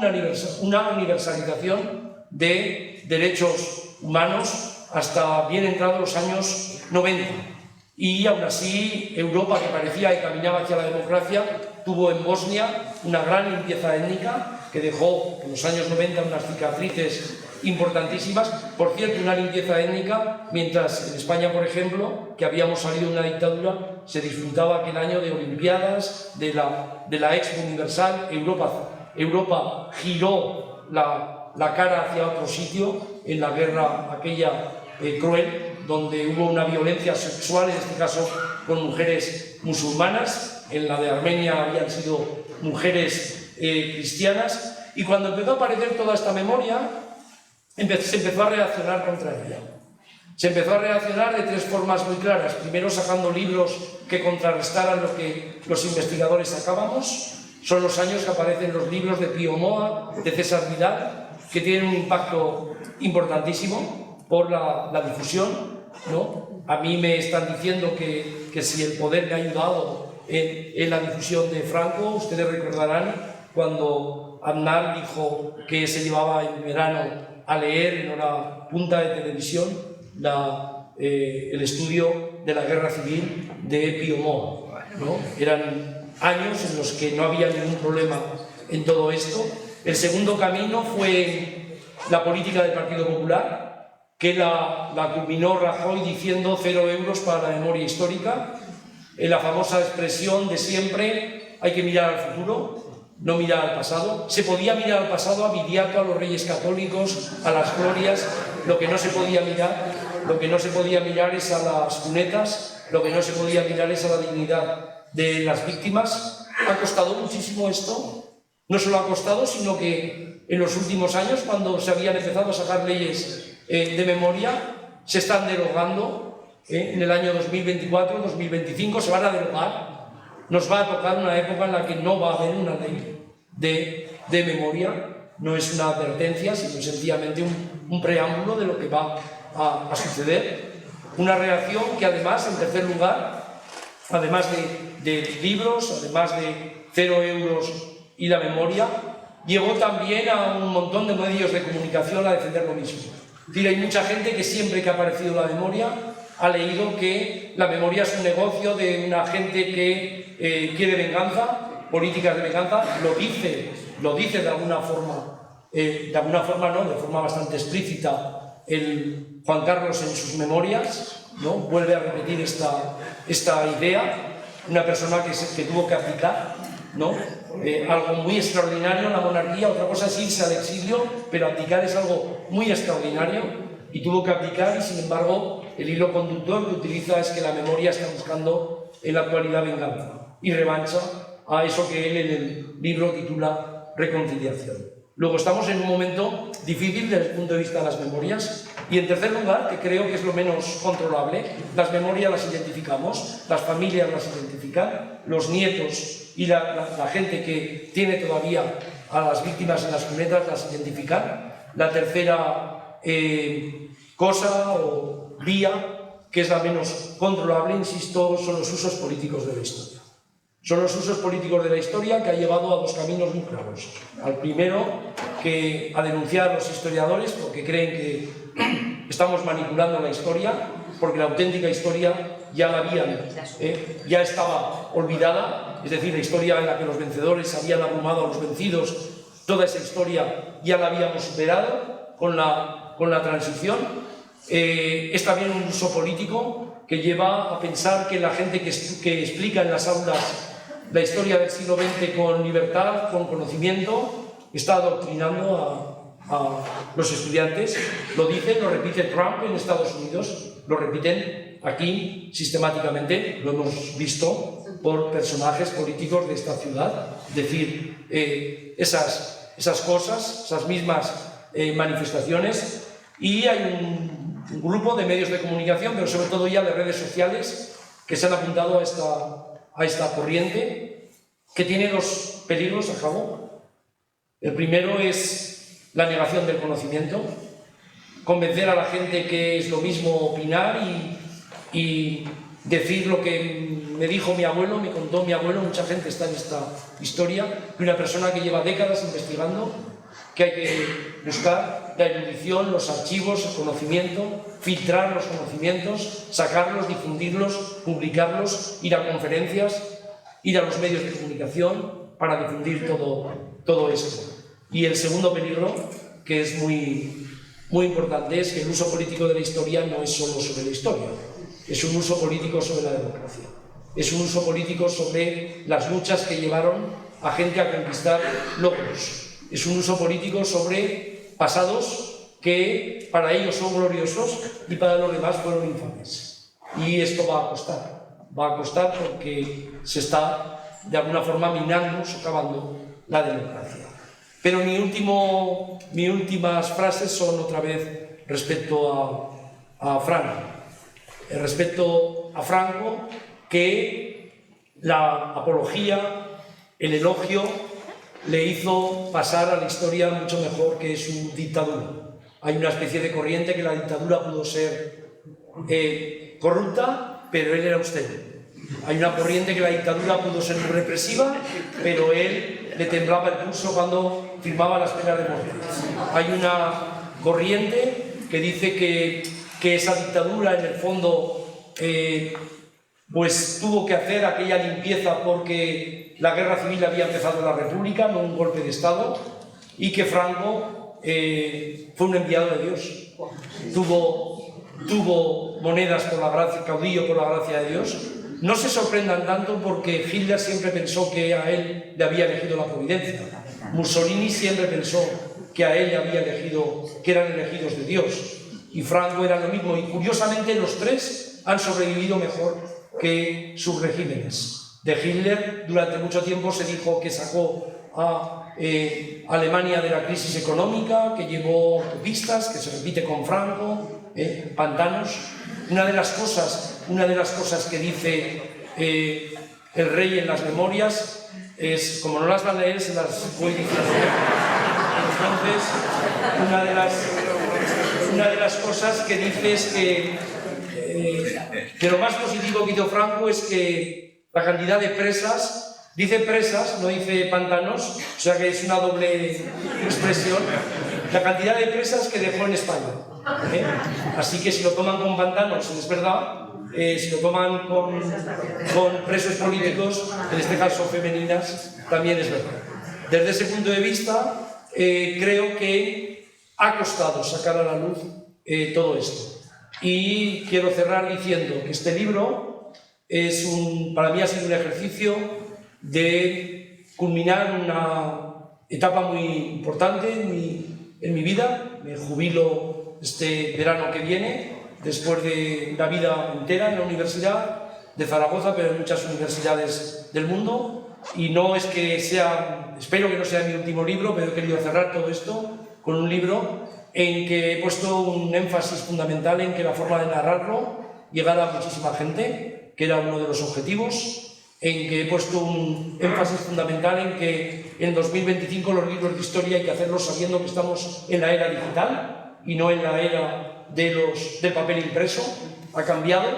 C: una universalización de derechos humanos hasta bien entrados los años 90. Y aún así, Europa, que parecía que caminaba hacia la democracia, tuvo en Bosnia una gran limpieza étnica que dejó en los años 90 unas cicatrices importantísimas. Por cierto, una limpieza étnica, mientras en España, por ejemplo, que habíamos salido de una dictadura, se disfrutaba aquel año de Olimpiadas, de la Expo Universal. Europa giró la cara hacia otro sitio en la guerra aquella cruel, donde hubo una violencia sexual, en este caso con mujeres musulmanas. En la de Armenia habían sido mujeres cristianas, y cuando empezó a aparecer toda esta memoria, se empezó a reaccionar contra ella. Se empezó a reaccionar de tres formas muy claras. Primero, sacando libros que contrarrestaran lo que los investigadores sacábamos. Son los años que aparecen los libros de Pío Moa, de César Vidal, que tienen un impacto importantísimo por la difusión, ¿no? A mí me están diciendo que si el poder me ha ayudado en la difusión de Franco, ustedes recordarán cuando Aznar dijo que se llevaba en verano a leer en una punta de televisión el estudio de la guerra civil de Pío Moa, ¿no? Eran años en los que no había ningún problema en todo esto. El segundo camino fue la política del Partido Popular, que la culminó Rajoy diciendo 0 euros para la memoria histórica, en la famosa expresión de siempre: hay que mirar al futuro, no mirar al pasado. Se podía mirar al pasado, a Viriato, a los reyes católicos, a las glorias. Lo que no se podía mirar es a las cunetas, lo que no se podía mirar es a la dignidad de las víctimas. Ha costado muchísimo esto. No solo ha costado, sino que en los últimos años, cuando se habían empezado a sacar leyes de memoria, se están derogando. En el año 2024, 2025 se van a derogar. Nos va a tocar una época en la que no va a haber una ley de memoria. No es una advertencia, sino sencillamente un preámbulo de lo que va a suceder. Una reacción que además, en tercer lugar, además de libros, además de 0 euros y la memoria, llegó también a un montón de medios de comunicación a defender lo mismo. Es decir, hay mucha gente que siempre que ha aparecido la memoria ha leído que la memoria es un negocio de una gente que quiere venganza, políticas de venganza, lo dice de alguna forma no, de forma bastante explícita el Juan Carlos en sus memorias, ¿no? Vuelve a repetir esta idea, una persona que tuvo que abdicar, ¿no? Algo muy extraordinario en la monarquía, otra cosa es irse al exilio, pero abdicar es algo muy extraordinario y tuvo que abdicar y sin embargo el hilo conductor que utiliza es que la memoria está buscando en la actualidad venganza y revancha a eso que él en el libro titula Reconciliación. Luego estamos en un momento difícil desde el punto de vista de las memorias y en tercer lugar, que creo que es lo menos controlable, las memorias las identificamos, las familias las identifican, los nietos y la gente que tiene todavía a las víctimas en las cunetas las identifican. La tercera cosa o vía, que es la menos controlable, insisto, son los usos políticos de la historia. Son los usos políticos de la historia que ha llevado a dos caminos muy claros. Al primero, a denunciar a los historiadores porque creen que estamos manipulando la historia, porque la auténtica historia ya la habían, ya estaba olvidada, es decir, la historia en la que los vencedores habían abrumado a los vencidos, toda esa historia ya la habíamos superado con la transición. Es también un uso político que lleva a pensar que la gente que explica en las aulas la historia del siglo XX con libertad, con conocimiento, está adoctrinando a los estudiantes. Lo repite Trump en Estados Unidos, lo repiten aquí sistemáticamente, lo hemos visto por personajes políticos de esta ciudad. Es decir, esas cosas, esas mismas manifestaciones, y hay un grupo de medios de comunicación, pero sobre todo ya de redes sociales, que se han apuntado a esta corriente, que tiene dos peligros a cabo. El primero es la negación del conocimiento, convencer a la gente que es lo mismo opinar y decir lo que me dijo mi abuelo, me contó mi abuelo. Mucha gente está en esta historia, de una persona que lleva décadas investigando, que hay que buscar la erudición, los archivos, el conocimiento, filtrar los conocimientos, sacarlos, difundirlos, publicarlos, ir a conferencias, ir a los medios de comunicación para difundir todo esto. Y el segundo peligro, que es muy, muy importante, es que el uso político de la historia no es solo sobre la historia, es un uso político sobre la democracia, es un uso político sobre las luchas que llevaron a gente a conquistar logros. Es un uso político sobre pasados que para ellos son gloriosos y para los demás fueron infames. Y esto va a costar porque se está de alguna forma minando, socavando la democracia. Pero mis últimas frases son otra vez respecto a Franco. Respecto a Franco, que la apología, el elogio, le hizo pasar a la historia mucho mejor que su dictadura. Hay una especie de corriente que la dictadura pudo ser corrupta, pero él era austero. Hay una corriente que la dictadura pudo ser muy represiva, pero él le temblaba el pulso cuando firmaba las penas de muerte. Hay una corriente que dice que esa dictadura en el fondo pues tuvo que hacer aquella limpieza porque la guerra civil había empezado en la República, no un golpe de Estado, y que Franco fue un enviado de Dios. Tuvo monedas por la gracia, caudillo por la gracia de Dios. No se sorprendan tanto porque Hitler siempre pensó que a él le había elegido la providencia. Mussolini siempre pensó que a él le había elegido, que eran elegidos de Dios. Y Franco era lo mismo. Y curiosamente los tres han sobrevivido mejor que sus regímenes. De Hitler durante mucho tiempo se dijo que sacó a Alemania de la crisis económica, que llevó autopistas, que se repite con Franco, pantanos. Una de las cosas que dice el rey en las memorias es, como no las van a leer, se las voy diciendo. Entonces, una de las cosas que dice es que lo más positivo que hizo Franco es que la cantidad de presas, dice presas, no dice pantanos, o sea que es una doble expresión, la cantidad de presas que dejó en España. Así que si lo toman con pantanos, es verdad, si lo toman con presos políticos, en este caso femeninas, también es verdad. Desde ese punto de vista, creo que ha costado sacar a la luz todo esto. Y quiero cerrar diciendo que este libro para mí ha sido un ejercicio de culminar una etapa muy importante en mi vida. Me jubilo este verano que viene, después de una vida entera en la Universidad de Zaragoza, pero en muchas universidades del mundo. Y no es que sea, espero que no sea mi último libro, pero he querido cerrar todo esto con un libro en que he puesto un énfasis fundamental en que la forma de narrarlo llegara a muchísima gente, que era uno de los objetivos, en que he puesto un énfasis fundamental en que en 2025 los libros de historia hay que hacerlos sabiendo que estamos en la era digital y no en la era del papel impreso. Ha cambiado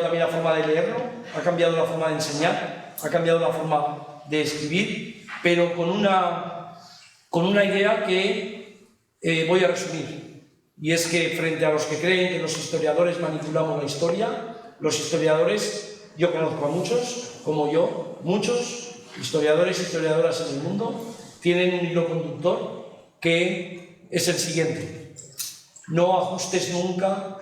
C: también la forma de leerlo, ha cambiado la forma de enseñar, ha cambiado la forma de escribir, pero con una idea que voy a resumir, y es que frente a los que creen que los historiadores manipulamos la historia, los historiadores, yo conozco a muchos, como yo, muchos historiadores y historiadoras en el mundo, tienen un hilo conductor que es el siguiente: no ajustes nunca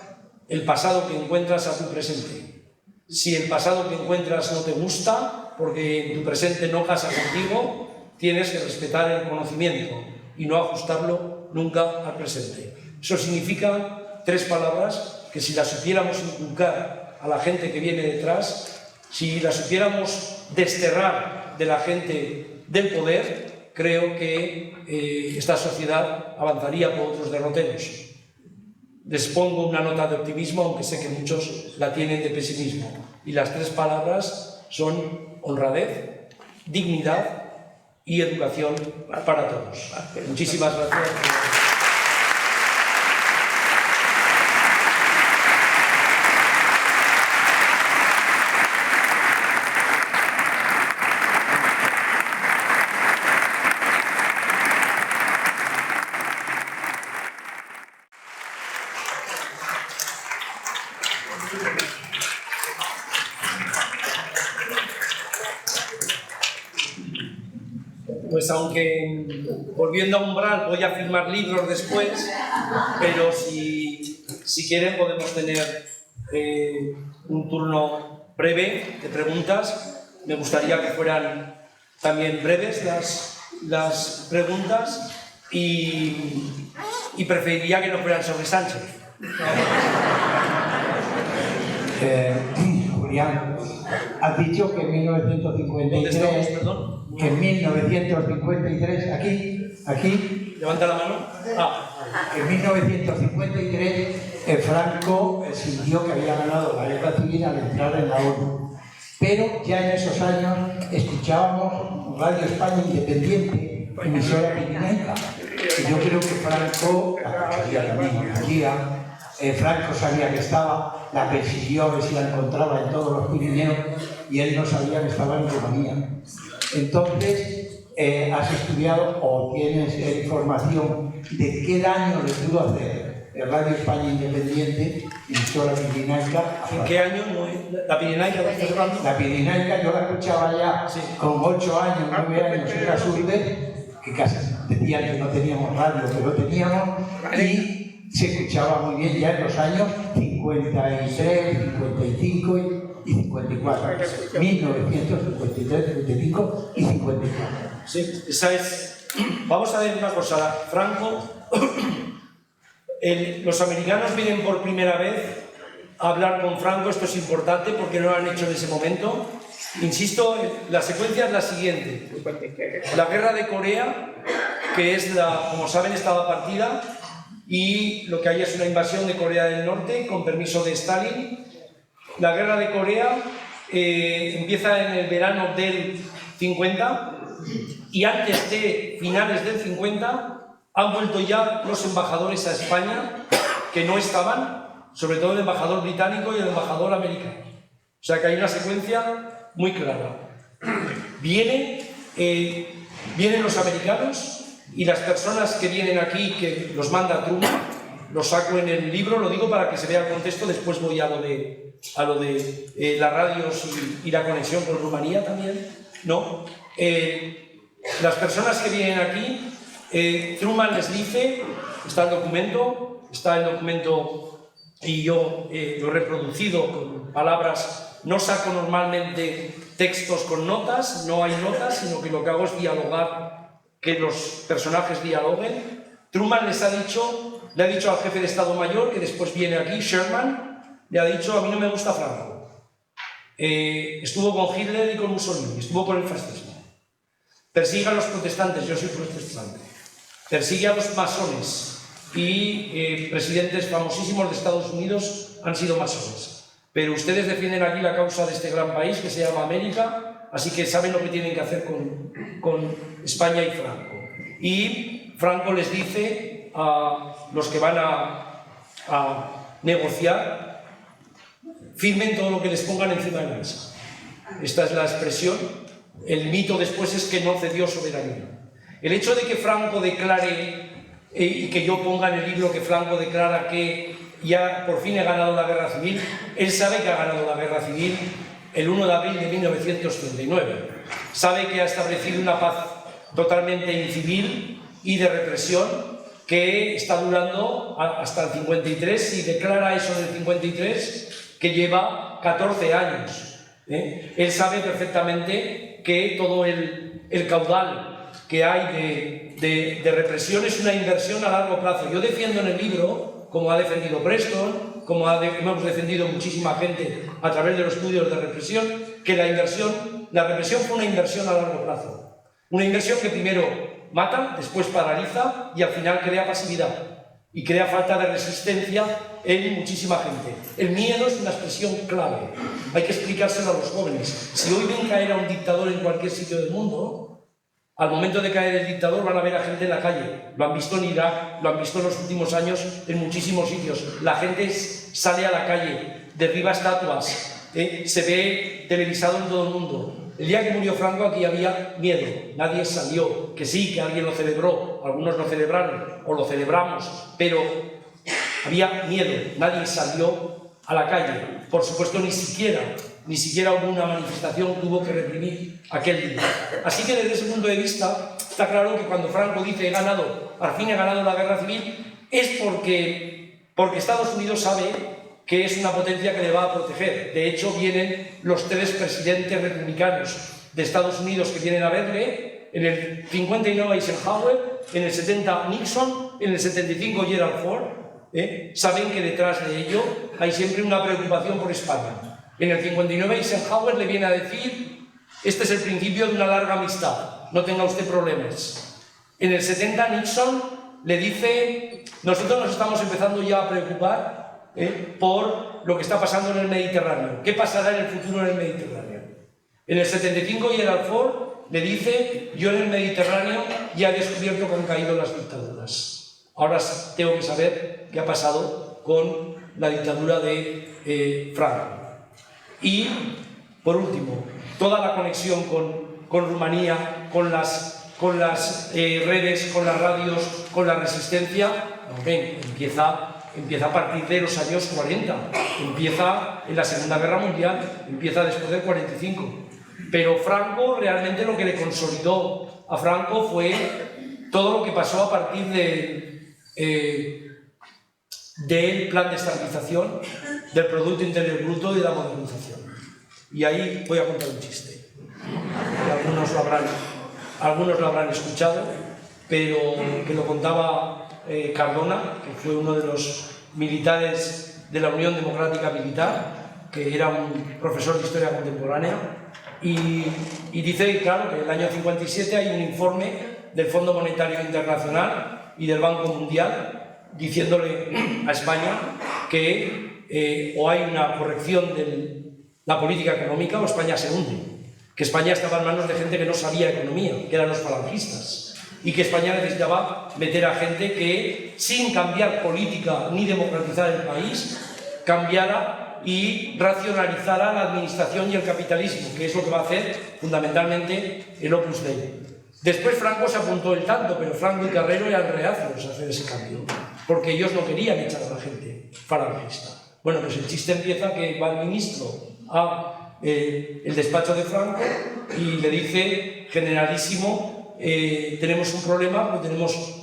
C: el pasado que encuentras a tu presente. Si el pasado que encuentras no te gusta, porque en tu presente no casa contigo, tienes que respetar el conocimiento y no ajustarlo nunca al presente. Eso significa 3 palabras que, si las supiéramos inculcar a la gente que viene detrás, si las supiéramos desterrar de la gente del poder, creo que esta sociedad avanzaría por otros derroteros. Les pongo una nota de optimismo, aunque sé que muchos la tienen de pesimismo. Y las 3 palabras son honradez, dignidad y educación para todos. Muchísimas gracias. Pues aunque volviendo a Umbral voy a firmar libros después, pero si quieren podemos tener un turno breve de preguntas. Me gustaría que fueran también breves las preguntas y preferiría que no fueran sobre Sánchez.
D: Julián, has dicho que en 1953...
C: ¿Dónde estamos, perdón?
D: Que en 1953, aquí...
C: Levanta la mano.
D: Que en 1953 Franco sintió que había ganado la guerra civil al entrar en la ONU. Pero ya en esos años escuchábamos Radio España Independiente, emisora pirinaica. Y yo creo que Franco, Franco sabía que estaba, la persiguió a ver si la encontraba en todos los Pirineos y él no sabía que estaba en Rumanía. Entonces, ¿has estudiado o tienes información de qué daño le pudo hacer el Radio España Independiente, emisora pirinaica?
C: ¿En qué año? ¿La pirinaica?
D: La pirinaica yo la escuchaba ya con 8 años, 9 años en la Surde, que casi decían que no teníamos radio, pero teníamos, y se escuchaba muy bien ya en los años 53, 55 y 54. 1953, 55 y 54.
C: Sí, esa es... Vamos a ver una cosa, Franco... los americanos vienen por primera vez a hablar con Franco, esto es importante porque no lo han hecho en ese momento. Insisto, la secuencia es la siguiente. La guerra de Corea, que es como saben, estaba partida, y lo que hay es una invasión de Corea del Norte con permiso de Stalin. La guerra de Corea empieza en el verano del 50 y antes de finales del 50 han vuelto ya los embajadores a España que no estaban, sobre todo el embajador británico y el embajador americano. O sea que hay una secuencia muy clara. Vienen los americanos y las personas que vienen aquí, que los manda Truman, lo saco en el libro, lo digo para que se vea el contexto, después voy a lo de las radios y la conexión con Rumanía también, ¿no? Las personas que vienen aquí, Truman les dice, está el documento y yo lo he reproducido con palabras, no saco normalmente textos con notas, no hay notas, sino que lo que hago es dialogar, que los personajes dialoguen. Truman le ha dicho al jefe de Estado Mayor, que después viene aquí, Sherman, le ha dicho, a mí no me gusta Franco. Estuvo con Hitler y con Mussolini, estuvo con el fascismo. Persigue a los protestantes, yo soy protestante. Persigue a los masones y presidentes famosísimos de Estados Unidos han sido masones. Pero ustedes defienden aquí la causa de este gran país que se llama América, así que saben lo que tienen que hacer con España y Franco. Y Franco les dice a los que van a negociar, firmen todo lo que les pongan encima de la mesa. Esta es la expresión. El mito después es que no cedió soberanía. El hecho de que Franco declare, y que yo ponga en el libro que Franco declara que ya por fin he ganado la guerra civil, él sabe que ha ganado la guerra civil el 1 de abril de 1939. Sabe que ha establecido una paz totalmente incivil y de represión que está durando hasta el 53 y declara eso del 53 que lleva 14 años. Él sabe perfectamente que todo el caudal que hay de represión es una inversión a largo plazo. Yo defiendo en el libro, como ha defendido Preston, como hemos defendido muchísima gente a través de los estudios de represión, que la represión fue una inversión a largo plazo. Una inversión que primero mata, después paraliza y al final crea pasividad y crea falta de resistencia en muchísima gente. El miedo es una expresión clave. Hay que explicárselo a los jóvenes. Si hoy ven caer a un dictador en cualquier sitio del mundo, al momento de caer el dictador van a ver a gente en la calle. Lo han visto en Irak, lo han visto en los últimos años en muchísimos sitios. La gente sale a la calle, derriba estatuas, se ve televisado en todo el mundo. El día que murió Franco aquí había miedo, nadie salió, que sí, que alguien lo celebró, algunos lo celebraron o lo celebramos, pero había miedo, nadie salió a la calle. Por supuesto, ni siquiera hubo una manifestación que tuvo que reprimir aquel día. Así que desde ese punto de vista está claro que cuando Franco dice al fin he ganado la guerra civil, es porque Estados Unidos sabe que es una potencia que le va a proteger. De hecho, vienen los 3 presidentes republicanos de Estados Unidos que vienen a verle, en el 59 Eisenhower, en el 70 Nixon, en el 75 Gerald Ford. Saben que detrás de ello hay siempre una preocupación por España. En el 59 Eisenhower le viene a decir, este es el principio de una larga amistad, no tenga usted problemas. En el 70 Nixon le dice, nosotros nos estamos empezando ya a preocupar por lo que está pasando en el Mediterráneo. ¿Qué pasará en el futuro en el Mediterráneo? En el 75 Gerald Ford le dice, yo en el Mediterráneo ya he descubierto que han caído las dictaduras. Ahora tengo que saber qué ha pasado con la dictadura de Franco. Y, por último, toda la conexión con Rumanía, con las redes, con las radios, con la resistencia, empieza a partir de los años 40, empieza en la Segunda Guerra Mundial, empieza después del 45. Pero Franco, realmente lo que le consolidó a Franco fue todo lo que pasó a partir del plan de estabilización, del Producto Interior Bruto y de la modernización. Y ahí voy a contar un chiste. Algunos lo habrán escuchado, pero que lo contaba Cardona, que fue uno de los militares de la Unión Democrática Militar, que era un profesor de Historia Contemporánea, y dice, claro, que en el año 57 hay un informe del Fondo Monetario Internacional y del Banco Mundial diciéndole a España que o hay una corrección de la política económica o España se hunde, que España estaba en manos de gente que no sabía economía, que eran los falangistas, y que España necesitaba meter a gente que, sin cambiar política ni democratizar el país, cambiara y racionalizara la administración y el capitalismo, que es lo que va a hacer fundamentalmente el Opus Dei. Después Franco se apuntó el tanto, pero Franco y Carrero eran reacios a hacer ese cambio, porque ellos no querían echar a la gente falangista. Bueno, pues el chiste empieza que va el ministro a el despacho de Franco y le dice, generalísimo, tenemos un problema, porque tenemos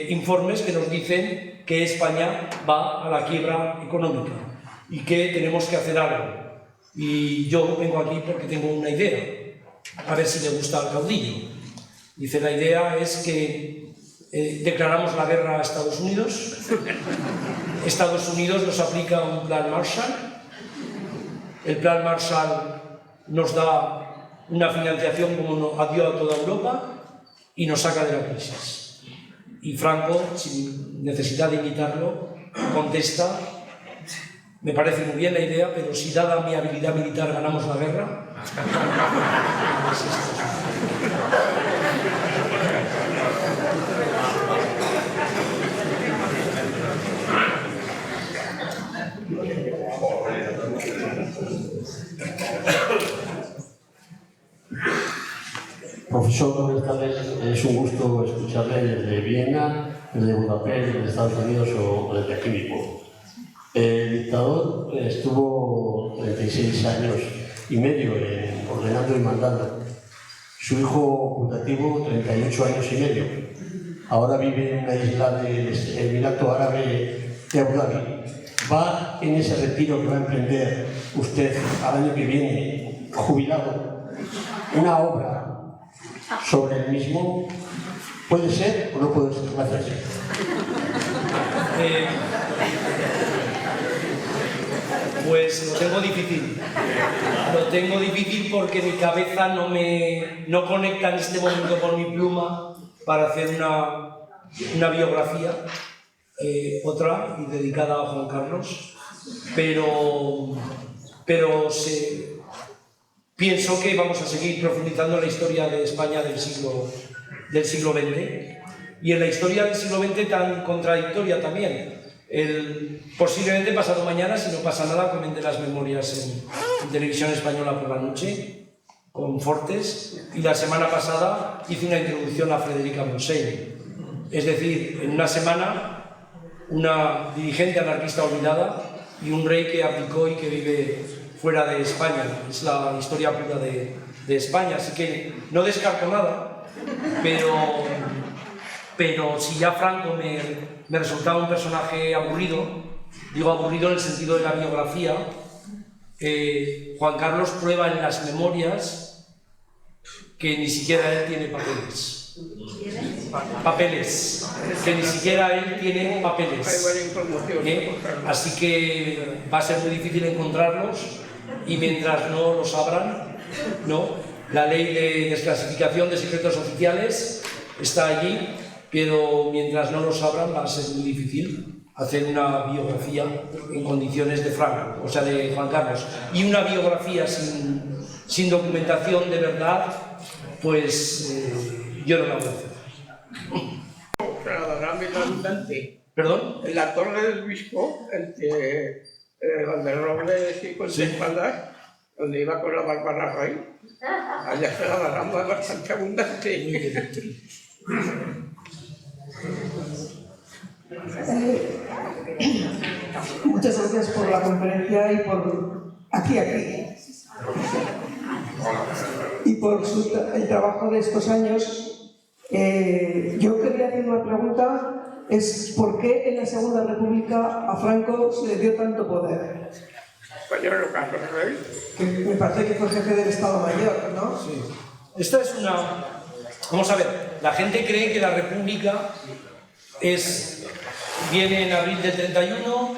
C: informes que nos dicen que España va a la quiebra económica y que tenemos que hacer algo. Y yo vengo aquí porque tengo una idea, a ver si le gusta al caudillo. Dice, la idea es que declaramos la guerra a Estados Unidos. Estados Unidos nos aplica un plan Marshall. El plan Marshall nos da una financiación como nos dio a toda Europa y nos saca de la crisis. Y Franco, sin necesidad de imitarlo, contesta, me parece muy bien la idea, pero si dada mi habilidad militar ganamos la guerra,
E: Profesor, buenas tardes. Es un gusto escucharle desde Viena, desde Budapest, desde Estados Unidos o desde aquí mismo. El dictador estuvo 36 años y medio ordenando y mandando. Su hijo putativo, 38 años y medio. Ahora vive en una isla del Emirato Árabe de Abu Dhabi. ¿Va en ese retiro que va a emprender usted al año que viene, jubilado, una obra sobre el mismo? ¿Puede ser o no puede ser? Gracias.
C: Pues lo tengo difícil. Lo tengo difícil porque mi cabeza no conecta en este momento con mi pluma para hacer una biografía, otra y dedicada a Juan Carlos, pero pienso que vamos a seguir profundizando en la historia de España del siglo XX y en la historia del siglo XX tan contradictoria también. Posiblemente pasado mañana, si no pasa nada, comente las memorias en Televisión Española por la noche, con Fortes, y la semana pasada hice una introducción a Frederica Montseny. Es decir, en una semana, una dirigente anarquista olvidada y un rey que abdicó y que vive fuera de España. Es la historia pura de España, así que no descarto nada, pero si ya Franco me resultaba un personaje aburrido, digo aburrido en el sentido de la biografía, Juan Carlos prueba en las memorias que ni siquiera él tiene papeles. Que ni siquiera él tiene papeles. Así que va a ser muy difícil encontrarlos y mientras no los abran, ¿no? La ley de desclasificación de secretos oficiales está allí, pero mientras no los abran va a ser muy difícil hacer una biografía en condiciones de Franco, o sea, de Juan Carlos. Y una biografía sin documentación de verdad, pues yo no la voy a hacer. ¿Perdón?
F: En la Torre del Bispo, entre Valderrobles y Puentespaldas, donde iba con la Bárbara Rey, allá está la rama bastante abundante.
G: Muchas gracias por la conferencia y por aquí y por el trabajo de estos años. Yo quería hacer una pregunta, es ¿por qué en la Segunda República a Franco se le dio tanto poder?
F: Compañero Carlos Rey.
G: Que me parece que fue jefe del Estado Mayor, ¿no?
C: Sí. Esta es una... Vamos a ver, la gente cree que la República viene en abril del 31,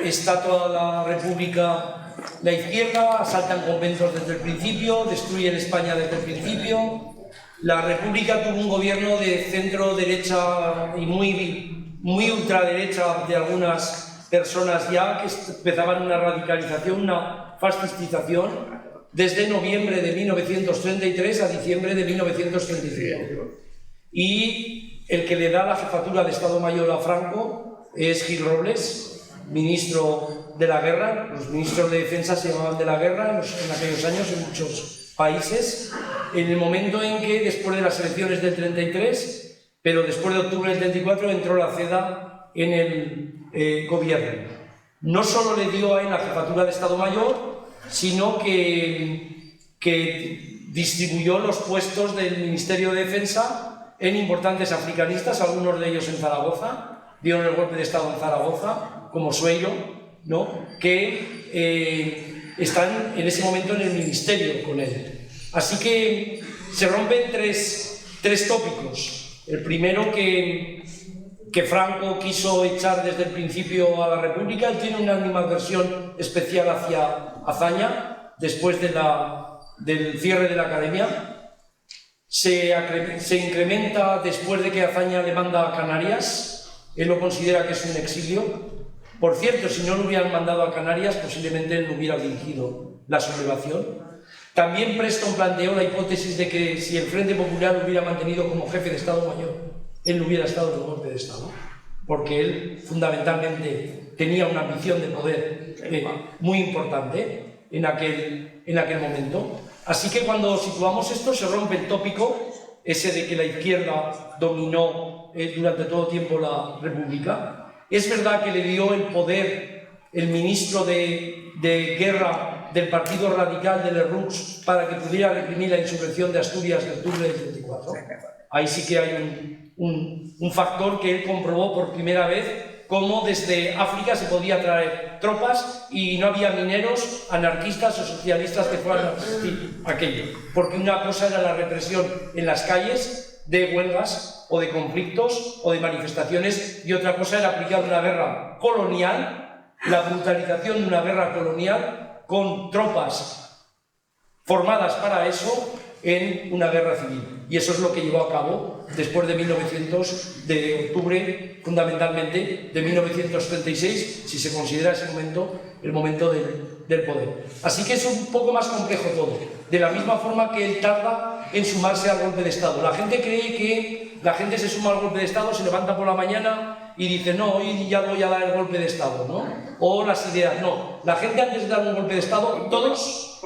C: está toda la República, la izquierda, asaltan conventos desde el principio, destruyen España desde el principio. La República tuvo un gobierno de centro-derecha y muy ultraderecha de algunas personas ya que empezaban una radicalización, una fascistización desde noviembre de 1933 a diciembre de 1935. Y el que le da la jefatura de Estado Mayor a Franco es Gil Robles, ministro de la guerra. Los ministros de defensa se llamaban de la guerra en aquellos años en muchos países. En el momento en que, después de las elecciones del 33, pero después de octubre del 34, entró la CEDA en el gobierno. No solo le dio a él la jefatura de Estado Mayor, sino que distribuyó los puestos del Ministerio de Defensa en importantes africanistas, algunos de ellos en Zaragoza, dieron el golpe de Estado en Zaragoza, como Sueiro, ¿no?, que están en ese momento en el ministerio con él. Así que se rompen tres tópicos. El primero, que Franco quiso echar desde el principio a la República. Él tiene una animadversión especial hacia Azaña, después del cierre de la academia. Se incrementa después de que Azaña le manda a Canarias. Él lo considera que es un exilio. Por cierto, si no lo hubieran mandado a Canarias, posiblemente él no hubiera dirigido la sublevación. También Preston planteó la hipótesis de que si el Frente Popular lo hubiera mantenido como jefe de Estado Mayor, él no hubiera estado en el golpe de Estado, porque él fundamentalmente tenía una ambición de poder muy importante en aquel momento. Así que cuando situamos esto se rompe el tópico ese de que la izquierda dominó durante todo tiempo la República. Es verdad que le dio el poder el ministro de Guerra del Partido Radical de Lerroux para que pudiera reprimir la insurrección de Asturias de octubre del 34. Ahí sí que hay un factor que él comprobó por primera vez, cómo desde África se podía traer tropas y no había mineros, anarquistas o socialistas que fueran a resistir aquello. Porque una cosa era la represión en las calles de huelgas o de conflictos o de manifestaciones, y otra cosa era aplicar una guerra colonial, la brutalización de una guerra colonial con tropas formadas para eso en una guerra civil. Y eso es lo que llevó a cabo después de octubre, fundamentalmente de 1936, si se considera ese momento el momento del poder. Así que es un poco más complejo todo, de la misma forma que él tarda en sumarse al golpe de Estado. La gente cree que la gente se suma al golpe de Estado, se levanta por la mañana y dice, no, hoy ya voy a dar el golpe de Estado, ¿no? O las ideas, no. La gente, antes de dar un golpe de Estado, todos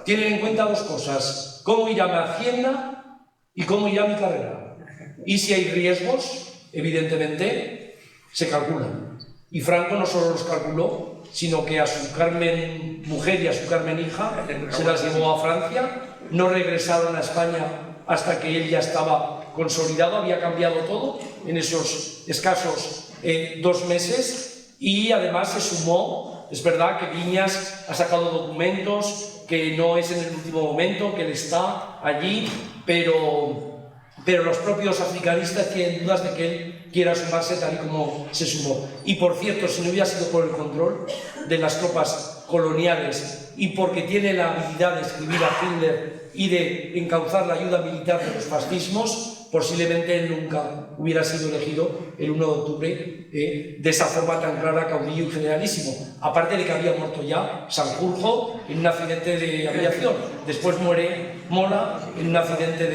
C: tienen en cuenta dos cosas: cómo irá mi hacienda y cómo irá mi carrera. Y si hay riesgos, evidentemente, se calculan. Y Franco no solo los calculó, sino que a su Carmen mujer y a su Carmen hija se las llevó a Francia, no regresaron a España hasta que él ya estaba consolidado, había cambiado todo en esos escasos 2 meses, y además se sumó. Es verdad que Viñas ha sacado documentos, que no es en el último momento, que él está allí, pero los propios africanistas tienen dudas de que él quiera sumarse tal y como se sumó. Y por cierto, si no hubiera sido por el control de las tropas coloniales y porque tiene la habilidad de escribir a Hitler y de encauzar la ayuda militar de los fascismos, posiblemente él nunca hubiera sido elegido el 1 de octubre de esa forma tan clara, caudillo y generalísimo. Aparte de que había muerto ya Sanjurjo en un accidente de aviación. Después muere Mola en un accidente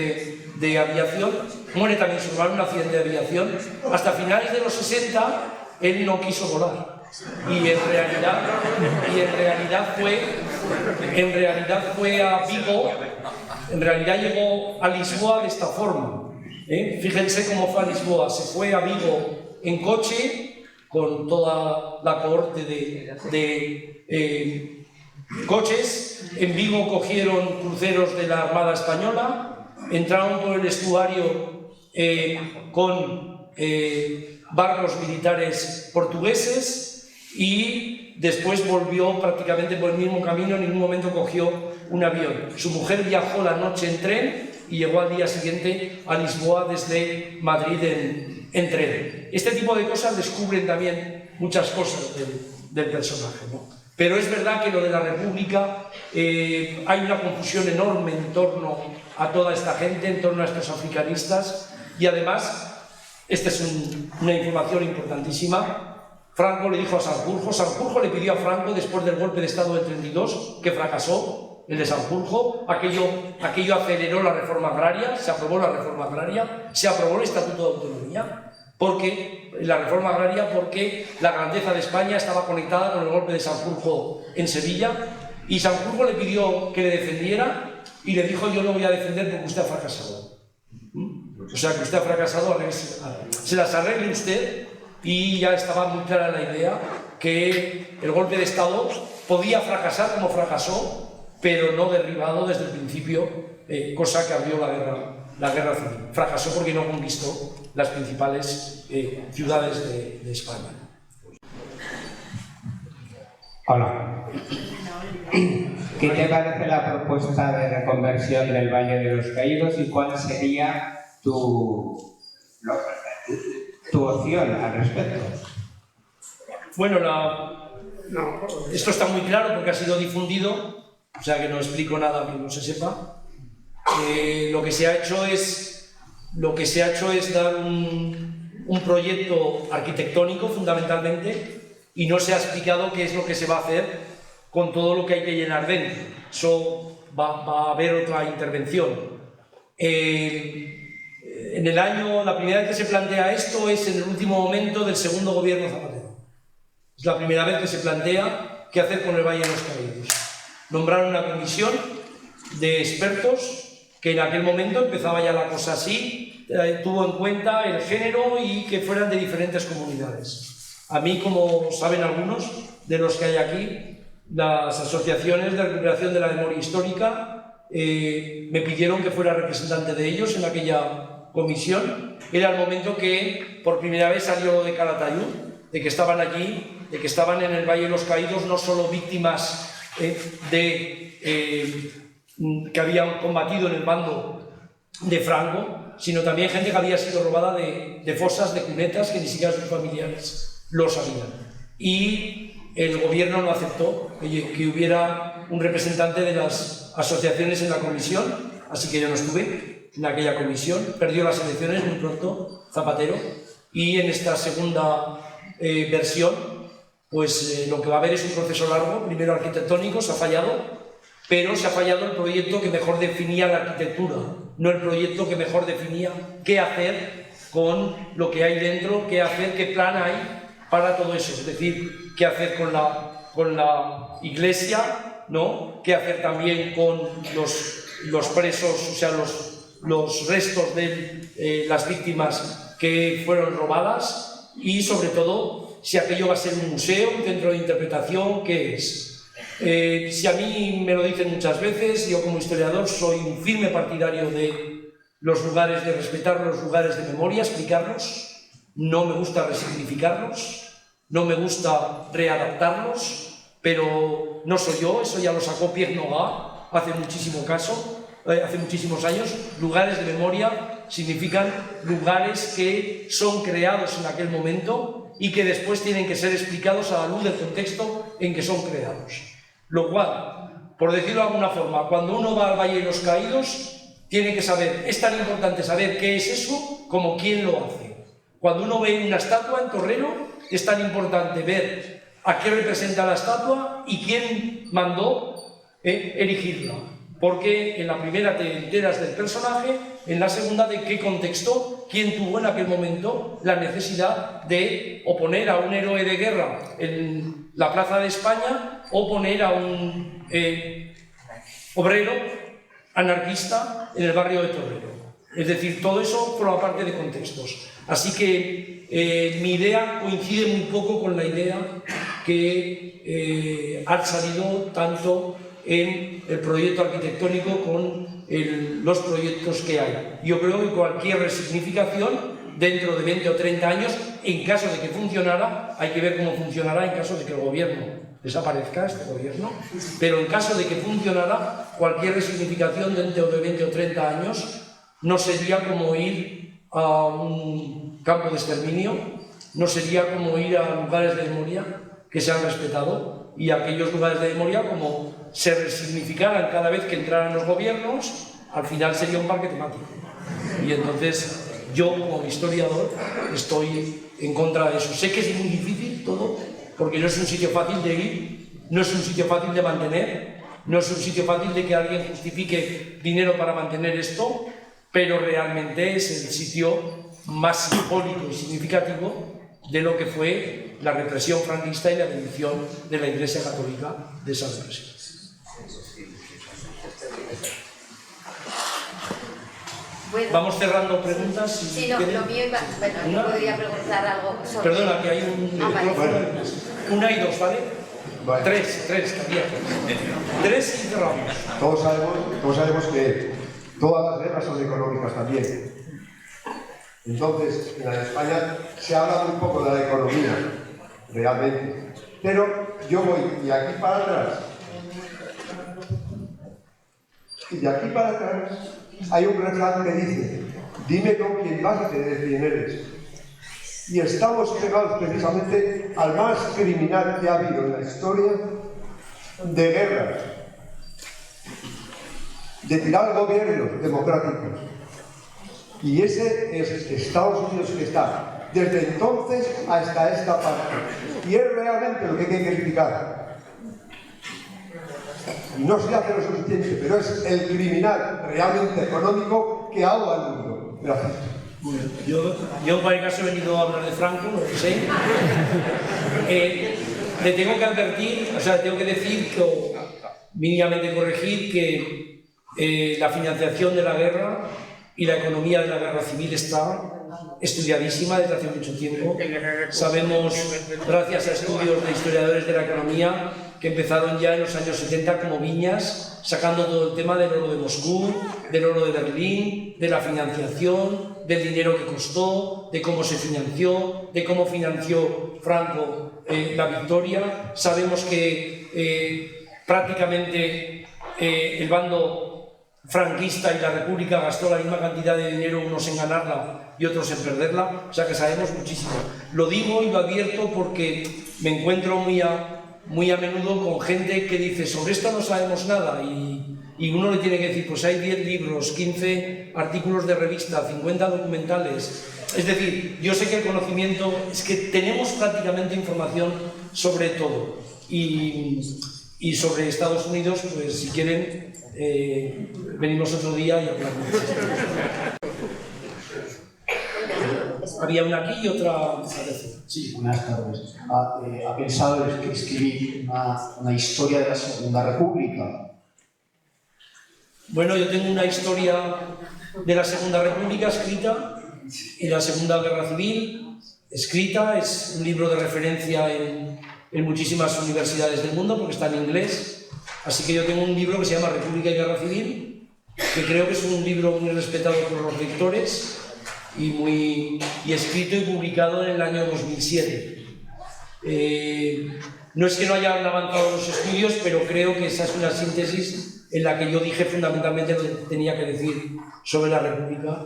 C: de aviación. Muere también su hermano en un accidente de aviación. Hasta finales de los 60 él no quiso volar. Y en realidad fue a Vigo. En realidad llegó a Lisboa de esta forma. Fíjense cómo fue a Lisboa. Se fue a Vigo en coche con toda la cohorte de coches. En Vigo cogieron cruceros de la Armada Española, entraron por el estuario con barcos militares portugueses y después volvió prácticamente por el mismo camino. En ningún momento cogió un avión. Su mujer viajó la noche en tren y llegó al día siguiente a Lisboa desde Madrid en tren. Este tipo de cosas descubren también muchas cosas del personaje, ¿no? Pero es verdad que lo de la República, hay una confusión enorme en torno a toda esta gente, en torno a estos africanistas, y además, esta es una información importantísima. Franco le dijo a Sanjurjo le pidió a Franco, después del golpe de Estado del 32, que fracasó, el de Sanjurjo, aquello aceleró la reforma agraria, se aprobó la reforma agraria, se aprobó el Estatuto de Autonomía, porque la reforma agraria, porque la grandeza de España estaba conectada con el golpe de Sanjurjo en Sevilla, y Sanjurjo le pidió que le defendiera y le dijo: yo lo voy a defender porque usted ha fracasado. O sea, que usted ha fracasado, se las arregle usted. Y ya estaba muy clara la idea que el golpe de Estado podía fracasar como fracasó, pero no derribado desde el principio, cosa que abrió la guerra civil. Fracasó porque no conquistó las principales ciudades de España.
H: Hola. ¿Qué te parece la propuesta de reconversión del Valle de los Caídos y cuál sería tu opción al respecto?
C: Bueno, esto está muy claro porque ha sido difundido, o sea que no explico nada que no se sepa. Lo que se ha hecho es dar un proyecto arquitectónico fundamentalmente, y no se ha explicado qué es lo que se va a hacer con todo lo que hay que llenar dentro. Eso va a haber otra intervención. La primera vez que se plantea esto es en el último momento del segundo gobierno Zapatero. Es la primera vez que se plantea qué hacer con el Valle de los Caídos. Nombraron una comisión de expertos que en aquel momento empezaba ya la cosa así, tuvo en cuenta el género y que fueran de diferentes comunidades. A mí, como saben algunos de los que hay aquí, las asociaciones de recuperación de la memoria histórica me pidieron que fuera representante de ellos en aquella comisión. Era el momento que por primera vez salió de Calatayud, de que estaban allí, de que estaban en el Valle de los Caídos no solo víctimas que habían combatido en el bando de Franco, sino también gente que había sido robada de fosas, de cunetas, que ni siquiera sus familiares lo sabían. Y el gobierno no aceptó que hubiera un representante de las asociaciones en la comisión, así que yo no estuve en aquella comisión. Perdió las elecciones muy pronto Zapatero, y en esta segunda versión pues lo que va a haber es un proceso largo, primero arquitectónico. Se ha fallado, pero se ha fallado el proyecto que mejor definía la arquitectura, no el proyecto que mejor definía qué hacer con lo que hay dentro, qué hacer, qué plan hay para todo eso, es decir, qué hacer con la iglesia, ¿no? Qué hacer también con los presos, o sea, los restos de las víctimas que fueron robadas, y sobre todo si aquello va a ser un museo, un centro de interpretación, ¿qué es? Si a mí me lo dicen muchas veces, yo como historiador soy un firme partidario de los lugares, de respetar los lugares de memoria, explicarlos. No me gusta resignificarlos, no me gusta readaptarlos, pero no soy yo, eso ya lo sacó Pierre Nogent hace muchísimos años. Lugares de memoria significan lugares que son creados en aquel momento y que después tienen que ser explicados a la luz del contexto en que son creados. Lo cual, por decirlo de alguna forma, cuando uno va al Valle de los Caídos, tiene que saber, es tan importante saber qué es eso como quién lo hace. Cuando uno ve una estatua en Torrero, es tan importante ver a qué representa la estatua y quién mandó erigirla. Porque en la primera te enteras del personaje, en la segunda de qué contexto, quién tuvo en aquel momento la necesidad de oponer a un héroe de guerra en la Plaza de España o poner a un obrero anarquista en el barrio de Torrero. Es decir, todo eso forma parte de contextos. Así que mi idea coincide muy poco con la idea que ha salido tanto en el proyecto arquitectónico con los proyectos que hay. Yo creo que cualquier resignificación dentro de 20 o 30 años, en caso de que funcionara, hay que ver cómo funcionará en caso de que el gobierno desaparezca, este gobierno, pero en caso de que funcionara, cualquier resignificación dentro de 20 o 30 años no sería como ir a un campo de exterminio, no sería como ir a lugares de memoria que se han respetado, y aquellos lugares de memoria, como se resignificaran cada vez que entraran los gobiernos, al final sería un parque temático. Y entonces yo, como historiador, estoy en contra de eso. Sé que es muy difícil todo, porque no es un sitio fácil de ir, no es un sitio fácil de mantener, no es un sitio fácil de que alguien justifique dinero para mantener esto, pero realmente es el sitio más simbólico y significativo de lo que fue la represión franquista y la bendición de la Iglesia Católica de esa represión.
I: Bueno,
C: vamos cerrando preguntas.
I: Sí, no, lo mío iba... Bueno, yo podría preguntar algo sobre...
C: Perdona, que hay un...
I: vale.
C: Una y dos, ¿vale?
J: Vale.
C: Tres, cabía. Tres y cerramos.
J: Todos sabemos que todas las guerras son económicas también. Entonces, en la España se habla muy poco de la economía, realmente. Pero yo voy de aquí para atrás. Y de aquí para atrás hay un refrán que dice: dime con quién vas y te diré quién eres. Y estamos pegados precisamente al más criminal que ha habido en la historia de guerras, de tirar gobiernos democráticos. Y ese es Estados Unidos, que está desde entonces hasta esta parte. Y es realmente lo que hay que criticar. No se hace lo suficiente, pero es el criminal realmente económico que ahoga al mundo. Gracias.
C: Yo para el caso he venido a hablar de Franco, lo que sé. Le tengo que advertir, o sea, tengo que decir, o mínimamente corregir, que la financiación de la guerra y la economía de la guerra civil está estudiadísima desde hace mucho tiempo. Sabemos, gracias a estudios de historiadores de la economía, que empezaron ya en los años 70 como Viñas, sacando todo el tema del oro de Moscú, del oro de Berlín, de la financiación, del dinero que costó, de cómo se financió, de cómo financió Franco la victoria. Sabemos que prácticamente el bando franquista y la República gastó la misma cantidad de dinero, unos en ganarla y otros en perderla, o sea que sabemos muchísimo. Lo digo y lo advierto porque me encuentro muy a menudo con gente que dice: sobre esto no sabemos nada, y uno le tiene que decir: pues hay 10 libros, 15 artículos de revista, 50 documentales. Es decir, yo sé que el conocimiento, es que tenemos prácticamente información sobre todo, y sobre Estados Unidos, pues si quieren, venimos otro día y hablamos. Había una aquí y otra.
K: Sí, buenas tardes. ¿Ha pensado en escribir una historia de la Segunda República?
C: Bueno, yo tengo una historia de la Segunda República escrita y la Segunda Guerra Civil escrita. Es un libro de referencia en muchísimas universidades del mundo porque está en inglés. Así que yo tengo un libro que se llama República y Guerra Civil, que creo que es un libro muy respetado por los lectores y escrito y publicado en el año 2007. No es que no hayan avanzado los estudios, pero creo que esa es una síntesis en la que yo dije fundamentalmente lo que tenía que decir sobre la República.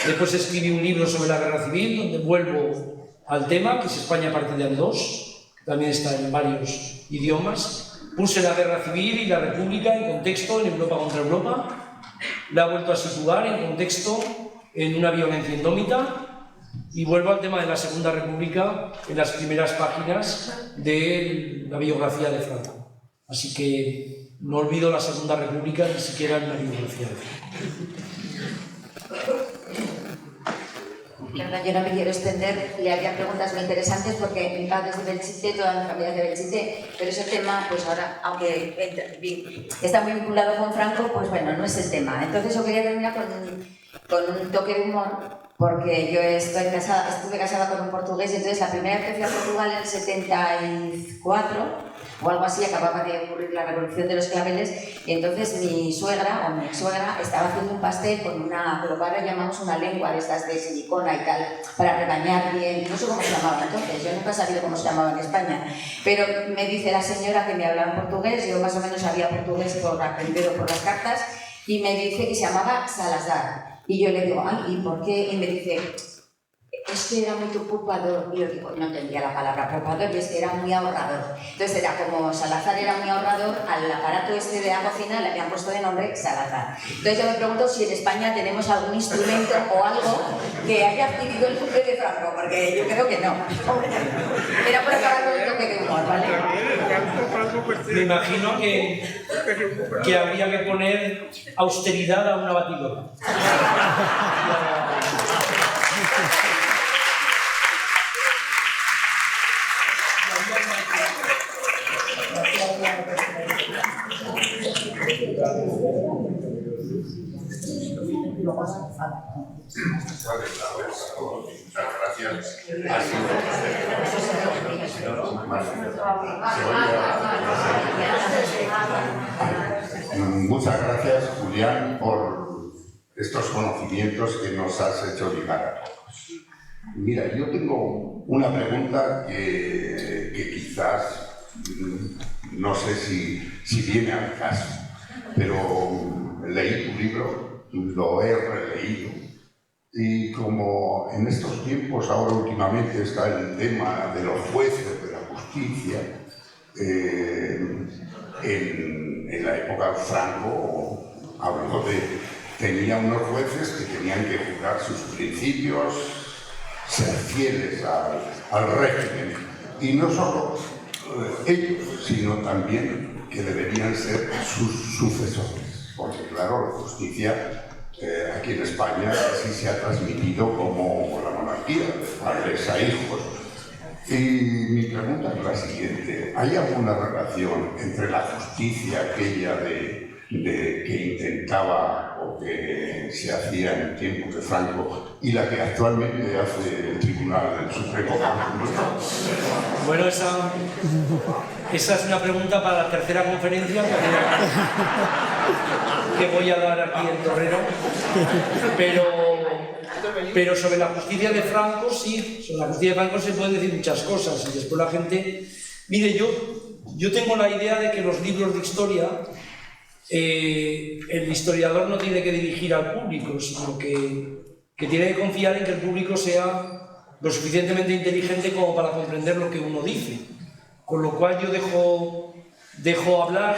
C: Después escribí un libro sobre la Guerra Civil, donde vuelvo al tema, que es España partida en dos, también está en varios idiomas. Puse la Guerra Civil y la República en contexto, en Europa contra Europa. La he vuelto a situar en contexto, en una violencia indómita, y vuelvo al tema de la Segunda República en las primeras páginas de la biografía de Franco. Así que no olvido la Segunda República ni siquiera en la biografía de Franco.
I: Yo no me quiero extender, le haría preguntas muy interesantes porque mi padre es de Belchite, toda mi familia es de Belchite, pero ese tema, pues ahora, aunque está muy vinculado con Franco, pues bueno, no es el tema. Entonces yo quería terminar con un toque de humor, porque yo estuve casada con un portugués, y entonces la primera vez que fui a Portugal en el 74 o algo así, acababa de ocurrir la revolución de los claveles, y entonces mi suegra o mi ex-suegra estaba haciendo un pastel con lo que ahora llamamos una lengua de estas de silicona y tal, para rebañar bien, no sé cómo se llamaba entonces, yo nunca he sabido cómo se llamaba en España, pero me dice la señora que me hablaba en portugués, yo más o menos sabía portugués por aprendido por las cartas, y me dice que se llamaba Salazar, y yo le digo: ay, ¿y por qué? Y me dice: es que era muy preocupador. Y yo digo, no entendía la palabra preocupador, y es que era muy ahorrador. Entonces era como Salazar era muy ahorrador, al aparato este de la cocina le habían puesto de nombre Salazar. Entonces yo me pregunto si en España tenemos algún instrumento o algo que haya adquirido el nombre de Franco, porque yo creo que no. Era por acabar con el toque de humor, ¿vale?
C: Me imagino que habría que poner austeridad a una batidora.
L: Muchas gracias, Julián, por estos conocimientos que nos has hecho llegar a todos. Mira, yo tengo una pregunta que quizás no sé si viene al caso, pero leí tu libro, lo he releído, y como en estos tiempos, ahora últimamente está el tema de los jueces de la justicia, en la época de Franco, hablando tenía unos jueces que tenían que jurar sus principios, ser fieles al régimen, y no solo ellos, sino también que deberían ser sus sucesores, porque claro, la justicia aquí en España así se ha transmitido como la monarquía, de padres a hijos. Y mi pregunta es la siguiente: ¿hay alguna relación entre la justicia aquella que intentaba o que se hacía en tiempos de Franco y la que actualmente hace el Tribunal del Supremo?
C: Bueno, esa es una pregunta para la tercera conferencia que voy a dar aquí en Torrero, pero sobre la justicia de Franco, sí, sobre la justicia de Franco se pueden decir muchas cosas, y después la gente... Mire, yo tengo la idea de que los libros de historia, el historiador no tiene que dirigir al público, sino que tiene que confiar en que el público sea lo suficientemente inteligente como para comprender lo que uno dice. Con lo cual yo dejo hablar,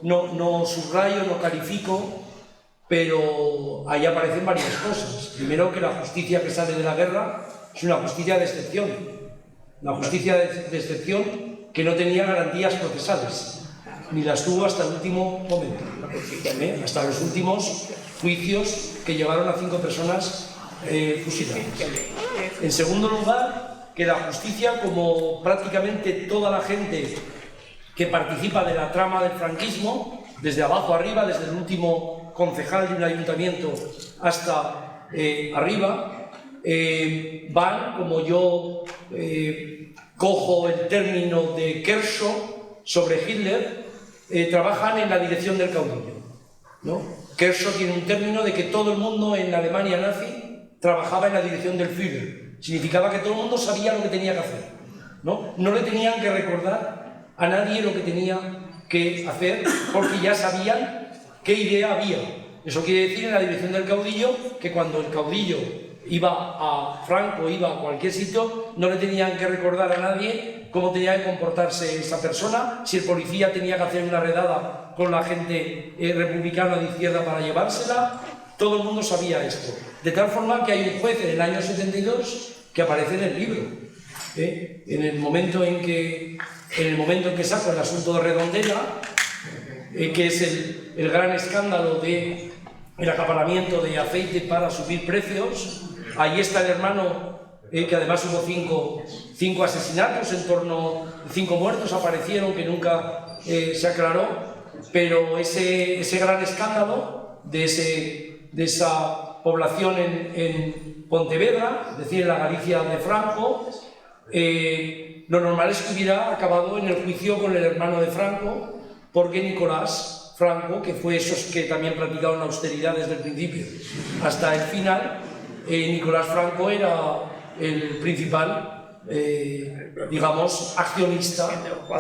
C: no subrayo, no califico, pero ahí aparecen varias cosas. Primero, que la justicia que sale de la guerra es una justicia de excepción. Una justicia de excepción que no tenía garantías procesales, ni las tuvo hasta el último momento, hasta los últimos juicios que llevaron a 5 personas fusiladas. En segundo lugar, que la justicia, como prácticamente toda la gente que participa de la trama del franquismo, desde abajo arriba, desde el último concejal de un ayuntamiento hasta arriba, van, como yo cojo el término de Kershaw sobre Hitler, trabajan en la dirección del caudillo, ¿no? Kershaw tiene un término de que todo el mundo en la Alemania nazi trabajaba en la dirección del Führer. Significaba que todo el mundo sabía lo que tenía que hacer, ¿no? No le tenían que recordar a nadie lo que tenía que hacer, porque ya sabían qué idea había. Eso quiere decir, en la dirección del caudillo, que cuando el caudillo iba a Franco, iba a cualquier sitio, no le tenían que recordar a nadie cómo tenía que comportarse esa persona, si el policía tenía que hacer una redada con la gente republicana de izquierda para llevársela. Todo el mundo sabía esto. De tal forma que hay un juez en el año 72 que aparece en el libro. En el momento en que saco el asunto de Redondela, que es el gran escándalo del acaparamiento de aceite para subir precios, ahí está el hermano, que además hubo 5 asesinatos, en torno a 5 muertos aparecieron, que nunca se aclaró, pero ese gran escándalo de esa población en Pontevedra, es decir, en la Galicia de Franco, lo normal es que hubiera acabado en el juicio con el hermano de Franco, porque Nicolás Franco, que fue esos que también practicaron la austeridad desde el principio hasta el final, Nicolás Franco era el principal, digamos, accionista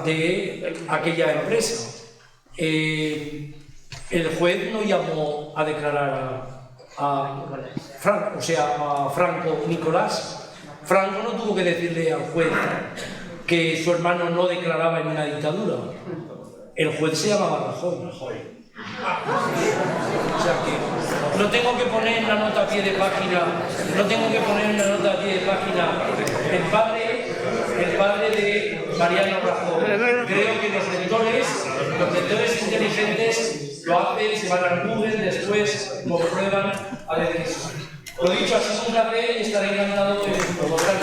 C: de aquella empresa. El juez no llamó a declarar a Franco Nicolás. Franco no tuvo que decirle al juez que su hermano no declaraba en una dictadura. El juez se llamaba Rajoy. O sea que no tengo que poner en la nota a pie de página, el padre de Mariano Rajoy. Creo que los lectores inteligentes lo hacen, se van al Google, después lo prueban a ver eso. Lo dicho, ha sido un placer y estaré encantado de volver a